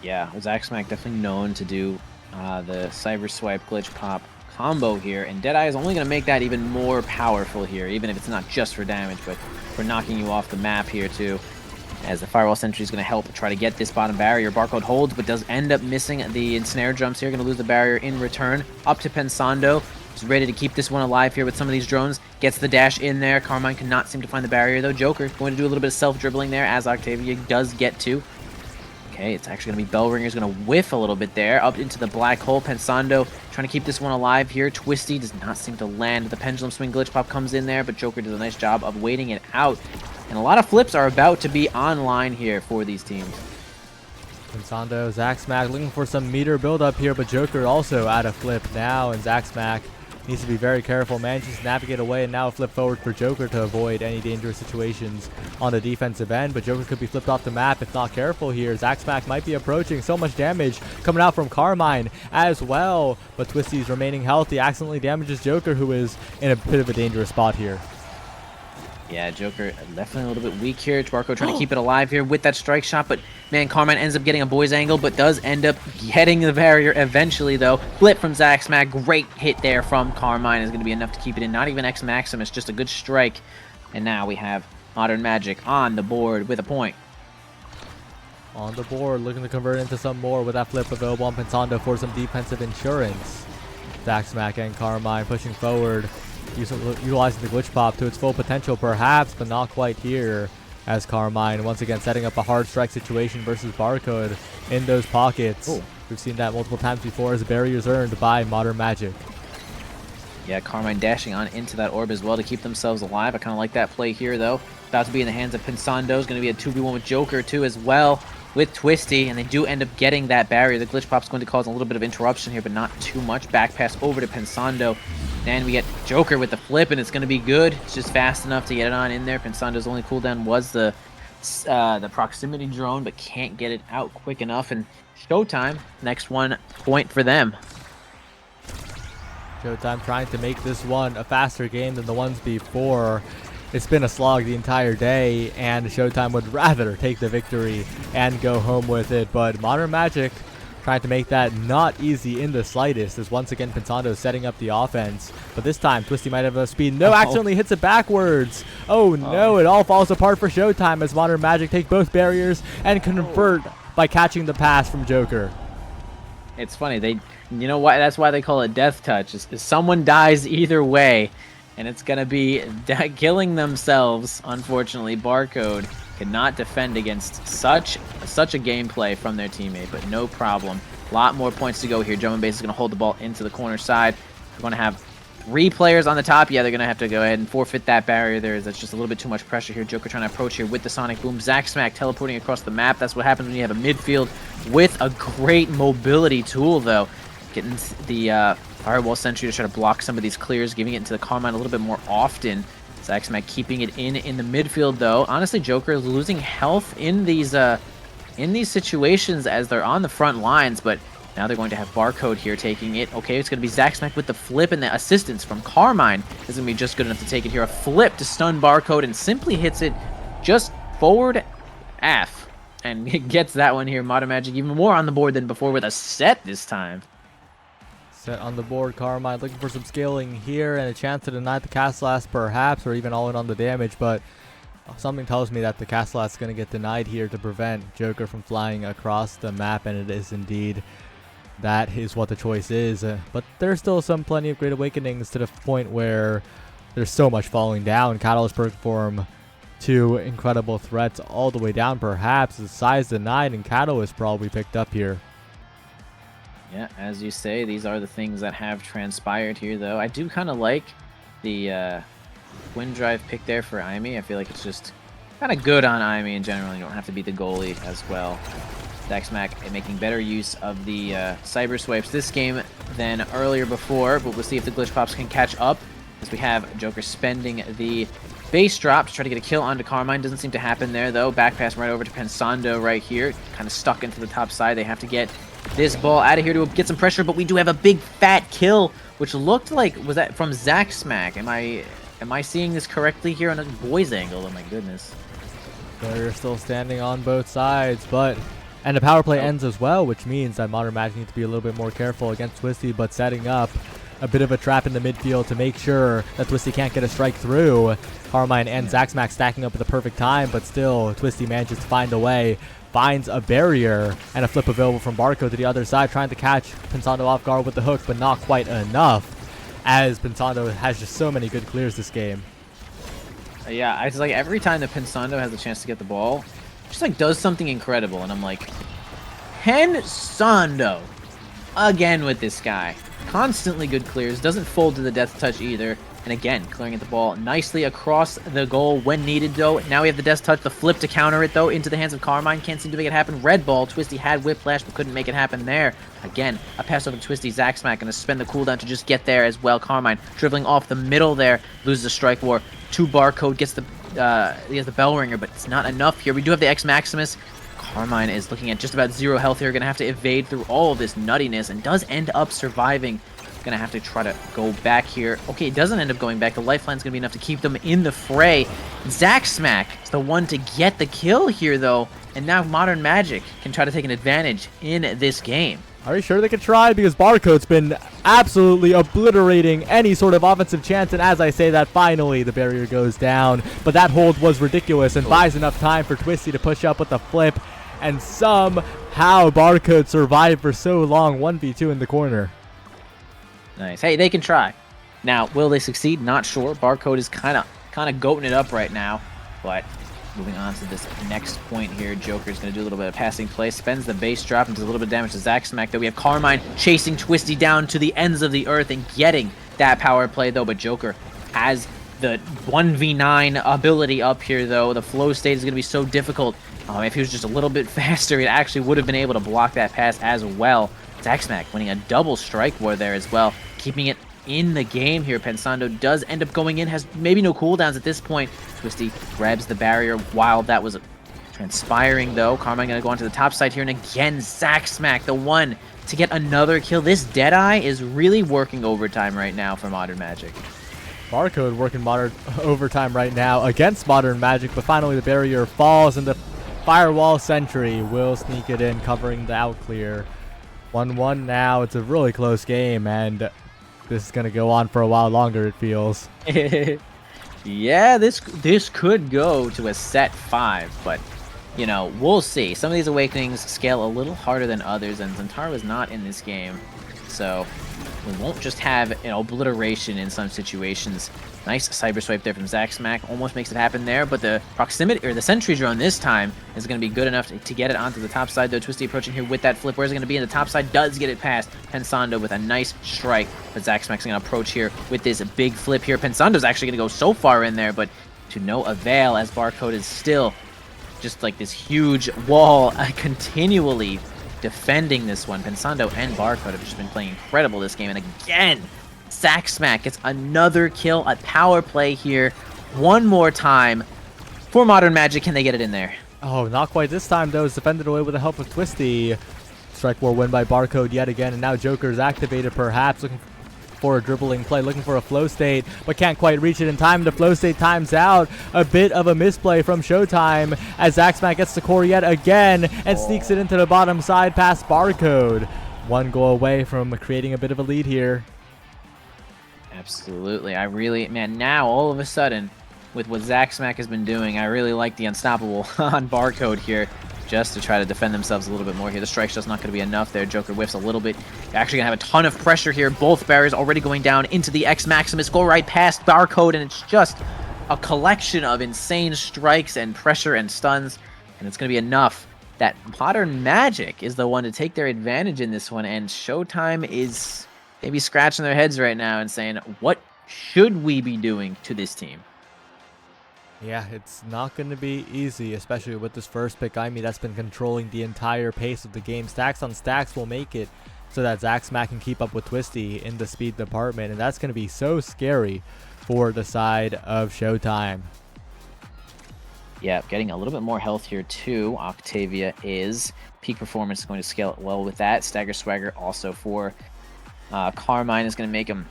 Yeah, Zaxmax definitely known to do the Cyber Swipe glitch pop combo here, and Deadeye is only going to make that even more powerful here, even if it's not just for damage, but for knocking you off the map here too, as the Firewall Sentry is going to help try to get this bottom barrier. Barcode holds, but does end up missing the ensnare jumps here, going to lose the barrier in return. Up to Pensando, who's ready to keep this one alive here with some of these drones, gets the dash in there. Carmine cannot seem to find the barrier though. Joker going to do a little bit of self-dribbling there, as Octavia does get to. Okay, it's actually going to be Bellringer's going to whiff a little bit there, up into the black hole. Pensando trying to keep this one alive here. Twisty does not seem to land. The pendulum swing glitch pop comes in there, but Joker does a nice job of waiting it out. And a lot of flips are about to be online here for these teams. Pensando, Zaxmax looking for some meter build-up here, but Joker also out of flip now, and Zaxmax needs to be very careful, manages to navigate away, and now a flip forward for Joker to avoid any dangerous situations on the defensive end, but Joker could be flipped off the map if not careful here. Zaxmax might be approaching, so much damage coming out from Carmine as well, but Twisty's remaining healthy, accidentally damages Joker, who is in a bit of a dangerous spot here. Yeah, Joker definitely a little bit weak here. Barco trying to keep it alive here with that strike shot, but man, Carmine ends up getting a boy's angle, but does end up getting the barrier eventually though. Flip from Zaxmax, great hit there from Carmine is going to be enough to keep it in. Not even X Maximus, just a good strike. And now we have Modern Magic on the board with a point. On the board, looking to convert into some more with that flip available on Pensando for some defensive insurance. Zaxmax and Carmine pushing forward, utilizing the glitch pop to its full potential perhaps, but not quite here, as Carmine once again setting up a hard strike situation versus Barcode in those pockets. Ooh. We've seen that multiple times before as barriers earned by Modern Magic. Yeah, Carmine dashing on into that orb as well to keep themselves alive. I kind of like that play here though. About to be in the hands of Pensando. Is going to be a 2v1 with Joker too as well with Twisty, and they do end up getting that barrier. The glitch pop's going to cause a little bit of interruption here, but not too much. Back pass over to Pensando. And we get Joker with the flip, and it's going to be good. It's just fast enough to get it on in there. Pensando's only cooldown was the proximity drone, but can't get it out quick enough. And Showtime, next one point for them. Showtime trying to make this one a faster game than the ones before. It's been a slog the entire day, and Showtime would rather take the victory and go home with it. But Modern Magic trying to make that not easy in the slightest, as once again Pensando setting up the offense. But this time Twisty might have enough speed. No, accidentally hits it backwards. Oh no, it all falls apart for Showtime as Modern Magic take both barriers and convert by catching the pass from Joker. It's funny, you know why? That's why they call it death touch. Is someone dies either way, and it's going to be killing themselves, unfortunately. Barcode cannot defend against such a gameplay from their teammate, but no problem. A lot more points to go here. German base is going to hold the ball into the corner side. We're going to have 3 players on the top. Yeah, they're going to have to go ahead and forfeit that barrier there. That's just a little bit too much pressure here. Joker trying to approach here with the Sonic Boom. Zack Smack teleporting across the map. That's what happens when you have a midfield with a great mobility tool, though. Getting the Firewall Sentry to try to block some of these clears, giving it into the Carmine a little bit more often. Zack Smack keeping it in the midfield, though. Honestly, Joker is losing health in these situations as they're on the front lines, but now they're going to have Barcode here taking it. Okay, it's going to be Zack Smack with the flip, and the assistance from Carmine is going to be just good enough to take it here. A flip to stun Barcode and simply hits it just forward F. And it gets that one here. Modern Magic even more on the board than before with a set this time. Set on the board, Carmine looking for some scaling here and a chance to deny the Castellas perhaps, or even all in on the damage, but something tells me that the Castellas is going to get denied here to prevent Joker from flying across the map, and it is indeed. That is what the choice is, but there's still plenty of Great Awakenings to the point where there's so much falling down. Catalyst perk form, 2 incredible threats all the way down, perhaps. The size denied, and Catalyst probably picked up here. Yeah, as you say, these are the things that have transpired here, though. I do kind of like the Twin Drive pick there for Aimee. I feel like it's just kind of good on Aimee in general. You don't have to be the goalie as well. Zack Smack making better use of the cyber swipes this game than earlier before, but we'll see if the glitch pops can catch up, as we have Joker spending the base drop to try to get a kill onto Carmine. Doesn't seem to happen there, though. Back pass right over to Pensando right here, kind of stuck into the top side. They have to get this ball out of here to get some pressure, but we do have a big fat kill, which looked like, was that from Zack Smack? Am I seeing this correctly here on a boys angle? Oh my goodness. They're still standing on both sides, and the power play ends as well, which means that Modern Magic needs to be a little bit more careful against Twisty, but setting up a bit of a trap in the midfield to make sure that Twisty can't get a strike through. Carmine and Zack Smack stacking up at the perfect time, but still Twisty manages to find a way, finds a barrier, and a flip available from Barcode to the other side, trying to catch Pensando off guard with the hook, but not quite enough, as Pensando has just so many good clears this game. Yeah, it's like every time that Pensando has a chance to get the ball, just like does something incredible, and I'm like, Pensando again with this guy. Constantly good clears, doesn't fold to the death touch either, and again clearing at the ball nicely across the goal when needed, though. Now we have the death touch, the flip to counter it, though, into the hands of Carmine. Can't seem to make it happen. Red ball. Twisty had whiplash but couldn't make it happen there. Again, a pass over to Twisty. Zack Smack gonna spend the cooldown to just get there as well. Carmine dribbling off the middle there, loses the strike war. 2 Barcode, gets the he has the bell ringer, but it's not enough here. We do have the X Maximus. Carmine is looking at just about 0 health here. Gonna have to evade through all of this nuttiness, and does end up surviving. Gonna have to try to go back here. Okay, it doesn't end up going back. The lifeline's gonna be enough to keep them in the fray. Zack Smack is the one to get the kill here, though, and now Modern Magic can try to take an advantage in this game. Are you sure they can try? Because Barcode's been absolutely obliterating any sort of offensive chance, and as I say that, finally the barrier goes down. But that hold was ridiculous and buys enough time for Twisty to push up with the flip, and somehow Barcode survived for so long. 1v2 in the corner. Nice. Hey, they can try. Now, will they succeed? Not sure. Barcode is kind of goating it up right now, but moving on to this next point here, Joker's going to do a little bit of passing play, spends the base drop and does a little bit of damage to Zack Smack, though. We have Carmine chasing Twisty down to the ends of the earth and getting that power play, though, but Joker has the 1v9 ability up here, though. The flow state is going to be so difficult. If he was just a little bit faster, he actually would have been able to block that pass as well. Zack Smack winning a double strike war there as well, keeping it in the game here. Pensando does end up going in, has maybe no cooldowns at this point. Twisty grabs the barrier while that was transpiring, though. Carmine going to go onto the top side here, and again, Zack Smack, the one to get another kill. This Deadeye is really working overtime right now for Modern Magic. Barcode working modern overtime right now against Modern Magic, but finally the barrier falls, and the Firewall Sentry will sneak it in, covering the out clear. 1-1 now. It's a really close game, and this is going to go on for a while longer, it feels. Yeah, this could go to a set 5, but, you know, we'll see. Some of these Awakenings scale a little harder than others, and Zentaro is not in this game, so we won't just have an obliteration in some situations. Nice cyber swipe there from Zack Smack. Almost makes it happen there, but the proximity, or the sentry drone this time, is going to be good enough to get it onto the top side, though. Twisty approaching here with that flip. Where's it going to be? In the top side, does get it past Pensando with a nice strike, but Zack Smack's going to approach here with this big flip here. Pensando's actually going to go so far in there, but to no avail, as Barcode is still just like this huge wall, continually defending this one. Pensando and Barcode have just been playing incredible this game, and again, Zack Smack gets another kill, a power play here, one more time for Modern Magic. Can they get it in there? Oh, not quite this time, though. It's defended away with the help of Twisty. Strike war win by Barcode yet again, and now Joker's activated, perhaps looking for a dribbling play, looking for a flow state, but can't quite reach it in time. The flow state times out. A bit of a misplay from Showtime as Zack Smack gets the core yet again and sneaks it into the bottom side past Barcode. One goal away from creating a bit of a lead here. Absolutely. I really, man, now all of a sudden, with what Zack Smack has been doing, I really like the unstoppable on Barcode here, just to try to defend themselves a little bit more here. The strike's just not going to be enough there. Joker whiffs a little bit. You're actually going to have a ton of pressure here. Both barriers already going down into the X Maximus. Go right past Barcode, and it's just a collection of insane strikes and pressure and stuns, and it's going to be enough that Modern Magic is the one to take their advantage in this one, and Showtime is maybe scratching their heads right now and saying, what should we be doing to this team? Yeah, it's not going to be easy, especially with this first pick Aimi that's been controlling the entire pace of the game. Stacks on stacks will make it so that Zack Smack can keep up with Twisty in the speed department, and that's going to be so scary for the side of Showtime. Yeah, getting a little bit more health here too. Octavia is. Peak performance is going to scale well with that. Stagger Swagger also for Carmine is going to make him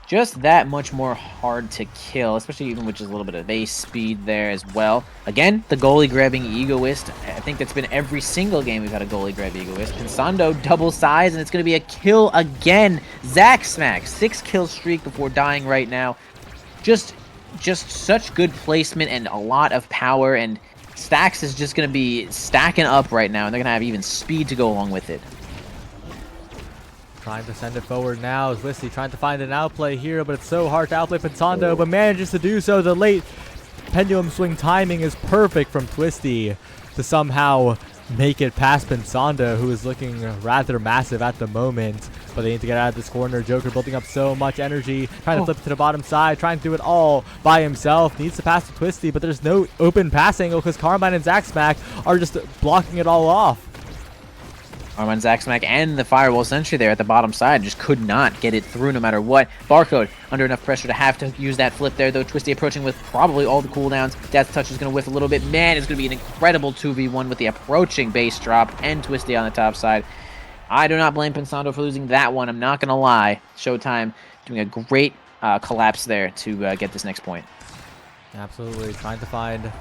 just that much more hard to kill, especially even with just a little bit of base speed there as well. Again, the goalie grabbing Egoist. I think that's been every single game we've had a goalie grab Egoist. Pensando double size, and it's going to be a kill again. Zack Smack, 6 kill streak before dying right now. Just such good placement and a lot of power, and Stacks is just going to be stacking up right now, and they're going to have even speed to go along with it. Trying to send it forward now is Twisty, trying to find an outplay here, but it's so hard to outplay Pensando, but manages to do so. The late pendulum swing timing is perfect from Twisty to somehow make it past Pensando, who is looking rather massive at the moment. But they need to get out of this corner. Joker building up so much energy, trying to flip it to the bottom side, trying to do it all by himself. Needs to pass to Twisty, but there's no open pass angle because Carmine and Zack Smack are just blocking it all off. Carmine, Zack Smack, and the Firewall Sentry there at the bottom side just could not get it through no matter what. Barcode under enough pressure to have to use that flip there, though. Twisty approaching with probably all the cooldowns. Death Touch is going to whiff a little bit. Man, it's going to be an incredible 2v1 with the approaching base drop and Twisty on the top side. I do not blame Pensando for losing that one. I'm not going to lie. Showtime doing a great collapse there to get this next point. Absolutely. Trying to find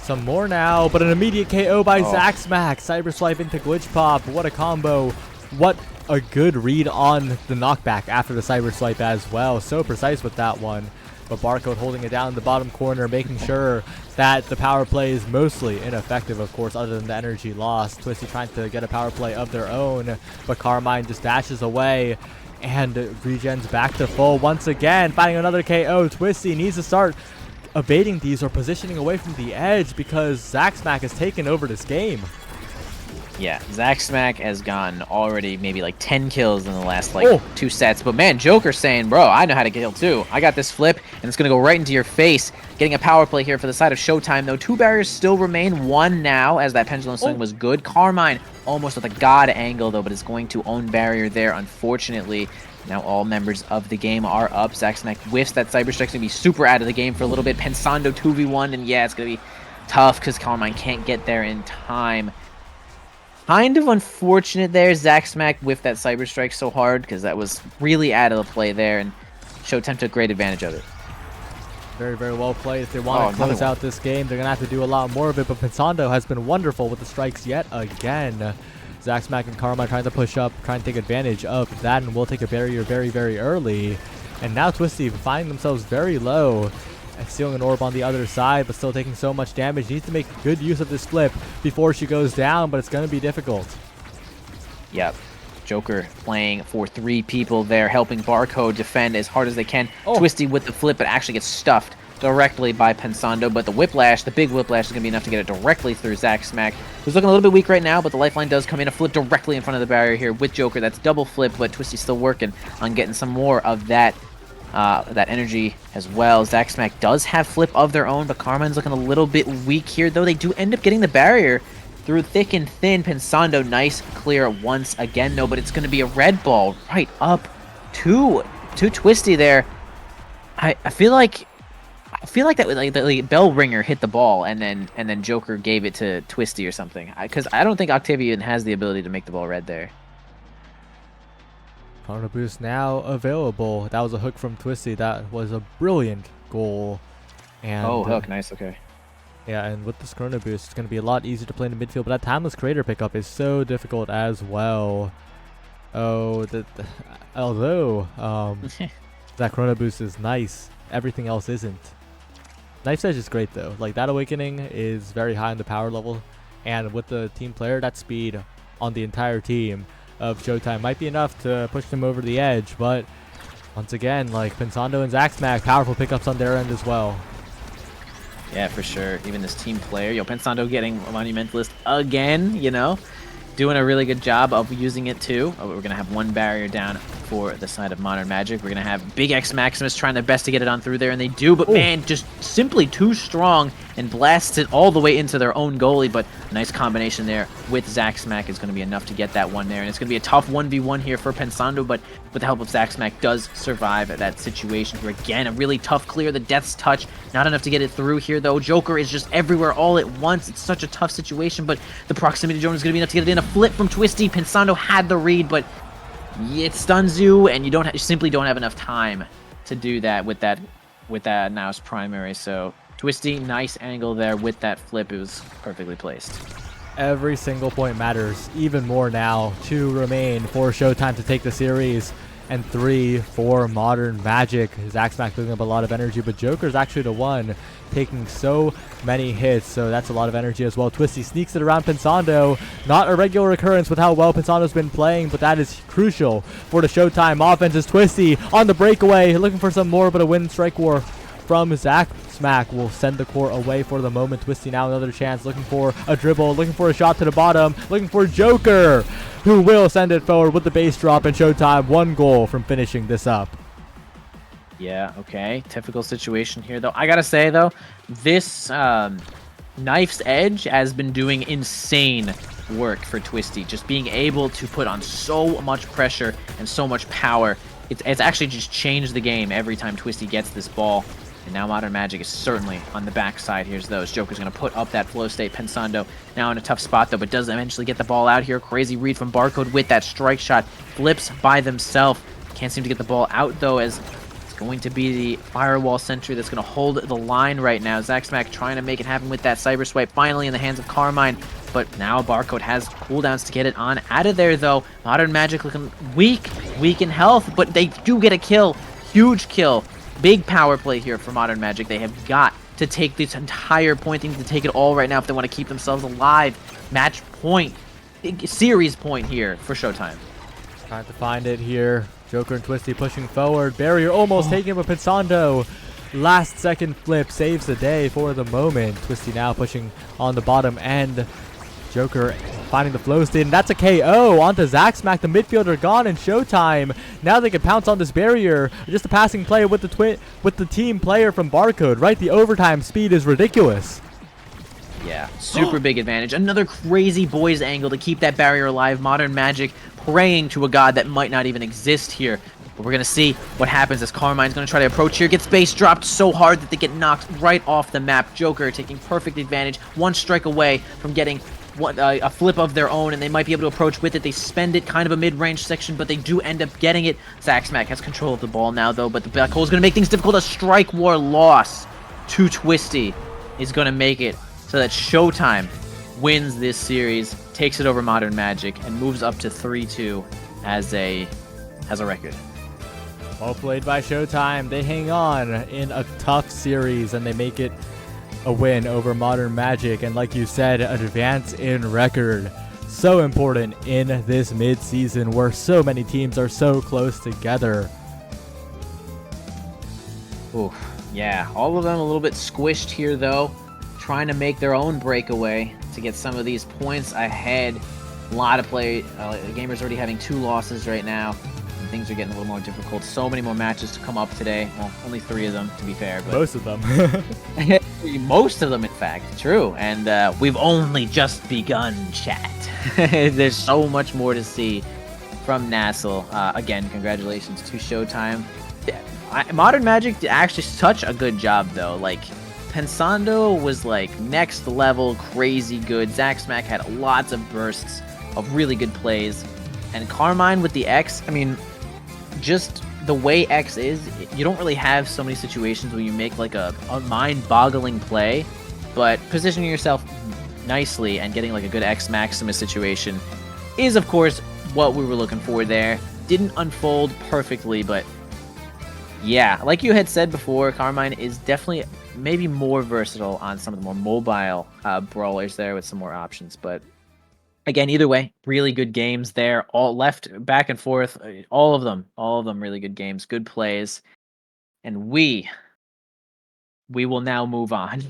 some more now, but an immediate KO by Zack Smack. Cyber Swipe into Glitch Pop. What a combo. What a good read on the knockback after the Cyber Swipe as well. So precise with that one. But Barcode holding it down in the bottom corner, making sure that the power play is mostly ineffective, of course, other than the energy lost. Twisty trying to get a power play of their own, but Carmine just dashes away and regens back to full once again, finding another KO. Twisty needs to start evading these or positioning away from the edge because Zack Smack has taken over this game. Yeah, Zack Smack has gotten already maybe like 10 kills in the last like 2 sets. But man, Joker's saying, bro, I know how to kill too. I got this flip, and it's going to go right into your face. Getting a power play here for the side of Showtime, though. 2 barriers still remain. 1 now, as that pendulum swing was good. Carmine almost with a god angle, though, but is going to own barrier there, unfortunately. Now all members of the game are up. Zack Smack whiffs that Cyber Strike's going to be super out of the game for a little bit. Pensando 2v1, and yeah, it's going to be tough because Carmine can't get there in time. Kind of unfortunate there. Zack Smack whiffed that Cyber Strike so hard because that was really out of the play there, and Showtime took great advantage of it. Very, very well played. If they want to close out this game, they're going to have to do a lot more of it, but Pensando has been wonderful with the strikes yet again. Zack Smack and Carmine trying to push up, trying to take advantage of that, and will take a barrier very, very early. And now Twisty finding themselves very low, stealing an orb on the other side, but still taking so much damage. Needs to make good use of this flip before she goes down, but it's going to be difficult. Yep. Joker playing for 3 people there, helping Barcode defend as hard as they can. Oh. Twisty with the flip, but actually gets stuffed directly by Pensando, but the whiplash, the big whiplash, is going to be enough to get it directly through Zach Smack, who's looking a little bit weak right now, but the lifeline does come in, a flip directly in front of the barrier here with Joker. That's double flip, but Twisty's still working on getting some more of that that energy as well. Zach Smack does have flip of their own, but Carmine's looking a little bit weak here, though they do end up getting the barrier through thick and thin. Pensando, nice clear once again, though, but it's going to be a red ball right up to Twisty there. I feel like that like the bell ringer hit the ball and then Joker gave it to Twisty or something. Because I don't think Octavia even has the ability to make the ball red there. Chrono Boost now available. That was a hook from Twisty. That was a brilliant goal. And hook, nice, okay. Yeah, and with this Chrono Boost, it's going to be a lot easier to play in the midfield. But that Timeless Creator pickup is so difficult as well. Although that Chrono Boost is nice, everything else isn't. Knife's Edge is great though. Like, that Awakening is very high in the power level, and with the team player, that speed on the entire team of Showtime might be enough to push them over the edge. But once again, like, Pensando and Zach Smack, powerful pickups on their end as well. Yeah, for sure. Even this team player, Pensando getting a Monumentalist again, doing a really good job of using it too. We're going to have one barrier down for the side of Modern Magic. We're going to have Big X Maximus trying their best to get it on through there, and they do, but man, just simply too strong and blasts it all the way into their own goalie. But a nice combination there with Zach Smack is going to be enough to get that one there, and it's going to be a tough 1v1 here for Pensando, but with the help of Zach Smack does survive that situation here. Again, a really tough clear, the Death's Touch, not enough to get it through here though. Joker is just everywhere all at once. It's such a tough situation, but the proximity drone is going to be enough to get it in. A flip from Twisty. Pensando had the read, but it stuns you, and you simply don't have enough time to do that with that now's primary. So Twisty, nice angle there with that flip. It was perfectly placed. Every single point matters, even more now. 2 remain for Showtime to take the series, and 3 for Modern Magic. Zach Smack building up a lot of energy, but Joker's actually the one taking so many hits, so that's a lot of energy as well. Twisty sneaks it around Pensando. Not a regular occurrence with how well Pensando's been playing, but that is crucial for the Showtime offense. Is Twisty on the breakaway, looking for some more, but a win strike war from Zach Smack will send the core away for the moment. Twisty now another chance, looking for a dribble, looking for a shot to the bottom, looking for Joker, who will send it forward with the base drop, and Showtime 1 goal from finishing this up. Yeah, okay. Typical situation here, though. I gotta say, though, this Knife's Edge has been doing insane work for Twisty. Just being able to put on so much pressure and so much power. It's actually just changed the game every time Twisty gets this ball. And now Modern Magic is certainly on the backside. Here's those. Joker's going to put up that flow state. Pensando now in a tough spot, though, but does eventually get the ball out here. Crazy read from Barcode with that strike shot. Flips by themselves. Can't seem to get the ball out, though, as it's going to be the Firewall Sentry that's going to hold the line right now. Zach Smack trying to make it happen with that Cyber Swipe. Finally in the hands of Carmine, but now Barcode has cooldowns to get it on out of there, though. Modern Magic looking weak in health, but they do get a kill. Huge kill. Big power play here for Modern Magic. They have got to take this entire point. They need to take it all right now if they want to keep themselves alive. Match point. Big series point here for Showtime. Trying to find it here. Joker and Twisty pushing forward. Barrier almost taken, but Pensando, last second flip, saves the day for the moment. Twisty now pushing on the bottom end. Joker finding the flow state, and that's a KO onto Zach Smack. The midfielder gone, and Showtime now they can pounce on this barrier. Just a passing play with the team player from Barcode, right? The overtime speed is ridiculous. Yeah, super big advantage. Another crazy boys angle to keep that barrier alive. Modern Magic praying to a god that might not even exist here. But we're going to see what happens as Carmine's going to try to approach here. Gets base dropped so hard that they get knocked right off the map. Joker taking perfect advantage. 1 strike away from getting a flip of their own, and they might be able to approach with it. They spend it kind of a mid-range section, but they do end up getting it. Zach Smack has control of the ball now, though, but the black hole is going to make things difficult. A strike war loss to Twisty is going to make it so that Showtime wins this series, takes it over Modern Magic, and moves up to 3-2 as a record. Well played by Showtime. They hang on in a tough series, and they make it a win over Modern Magic, and like you said, an advance in record So important in this mid-season where so many teams are so close together. Ooh, yeah, all of them a little bit squished here though, trying to make their own breakaway to get some of these points ahead. A lot of gamers already having 2 losses right now. And things are getting a little more difficult. So many more matches to come up today. Well, only 3 of them to be fair, but Most of them. most of them, in fact. True, and we've only just begun, chat. There's so much more to see from NASL. Again, congratulations to Showtime. Modern Magic did actually such a good job, though. Like, Pensando was, like, next level, crazy good. Zack Smack had lots of bursts of really good plays. And Carmine with the X, I mean, just the way X is, you don't really have so many situations where you make, like, a mind-boggling play. But positioning yourself nicely and getting, like, a good X Maximus situation is, of course, what we were looking for there. Didn't unfold perfectly, but yeah, like you had said before, Carmine is definitely maybe more versatile on some of the more mobile brawlers there with some more options. But again, either way, really good games there. All left back and forth, all of them really good games, good plays. And we will now move on.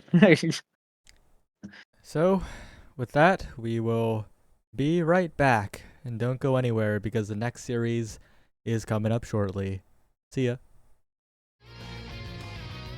So, with that, we will be right back. And don't go anywhere because the next series is coming up shortly. See ya.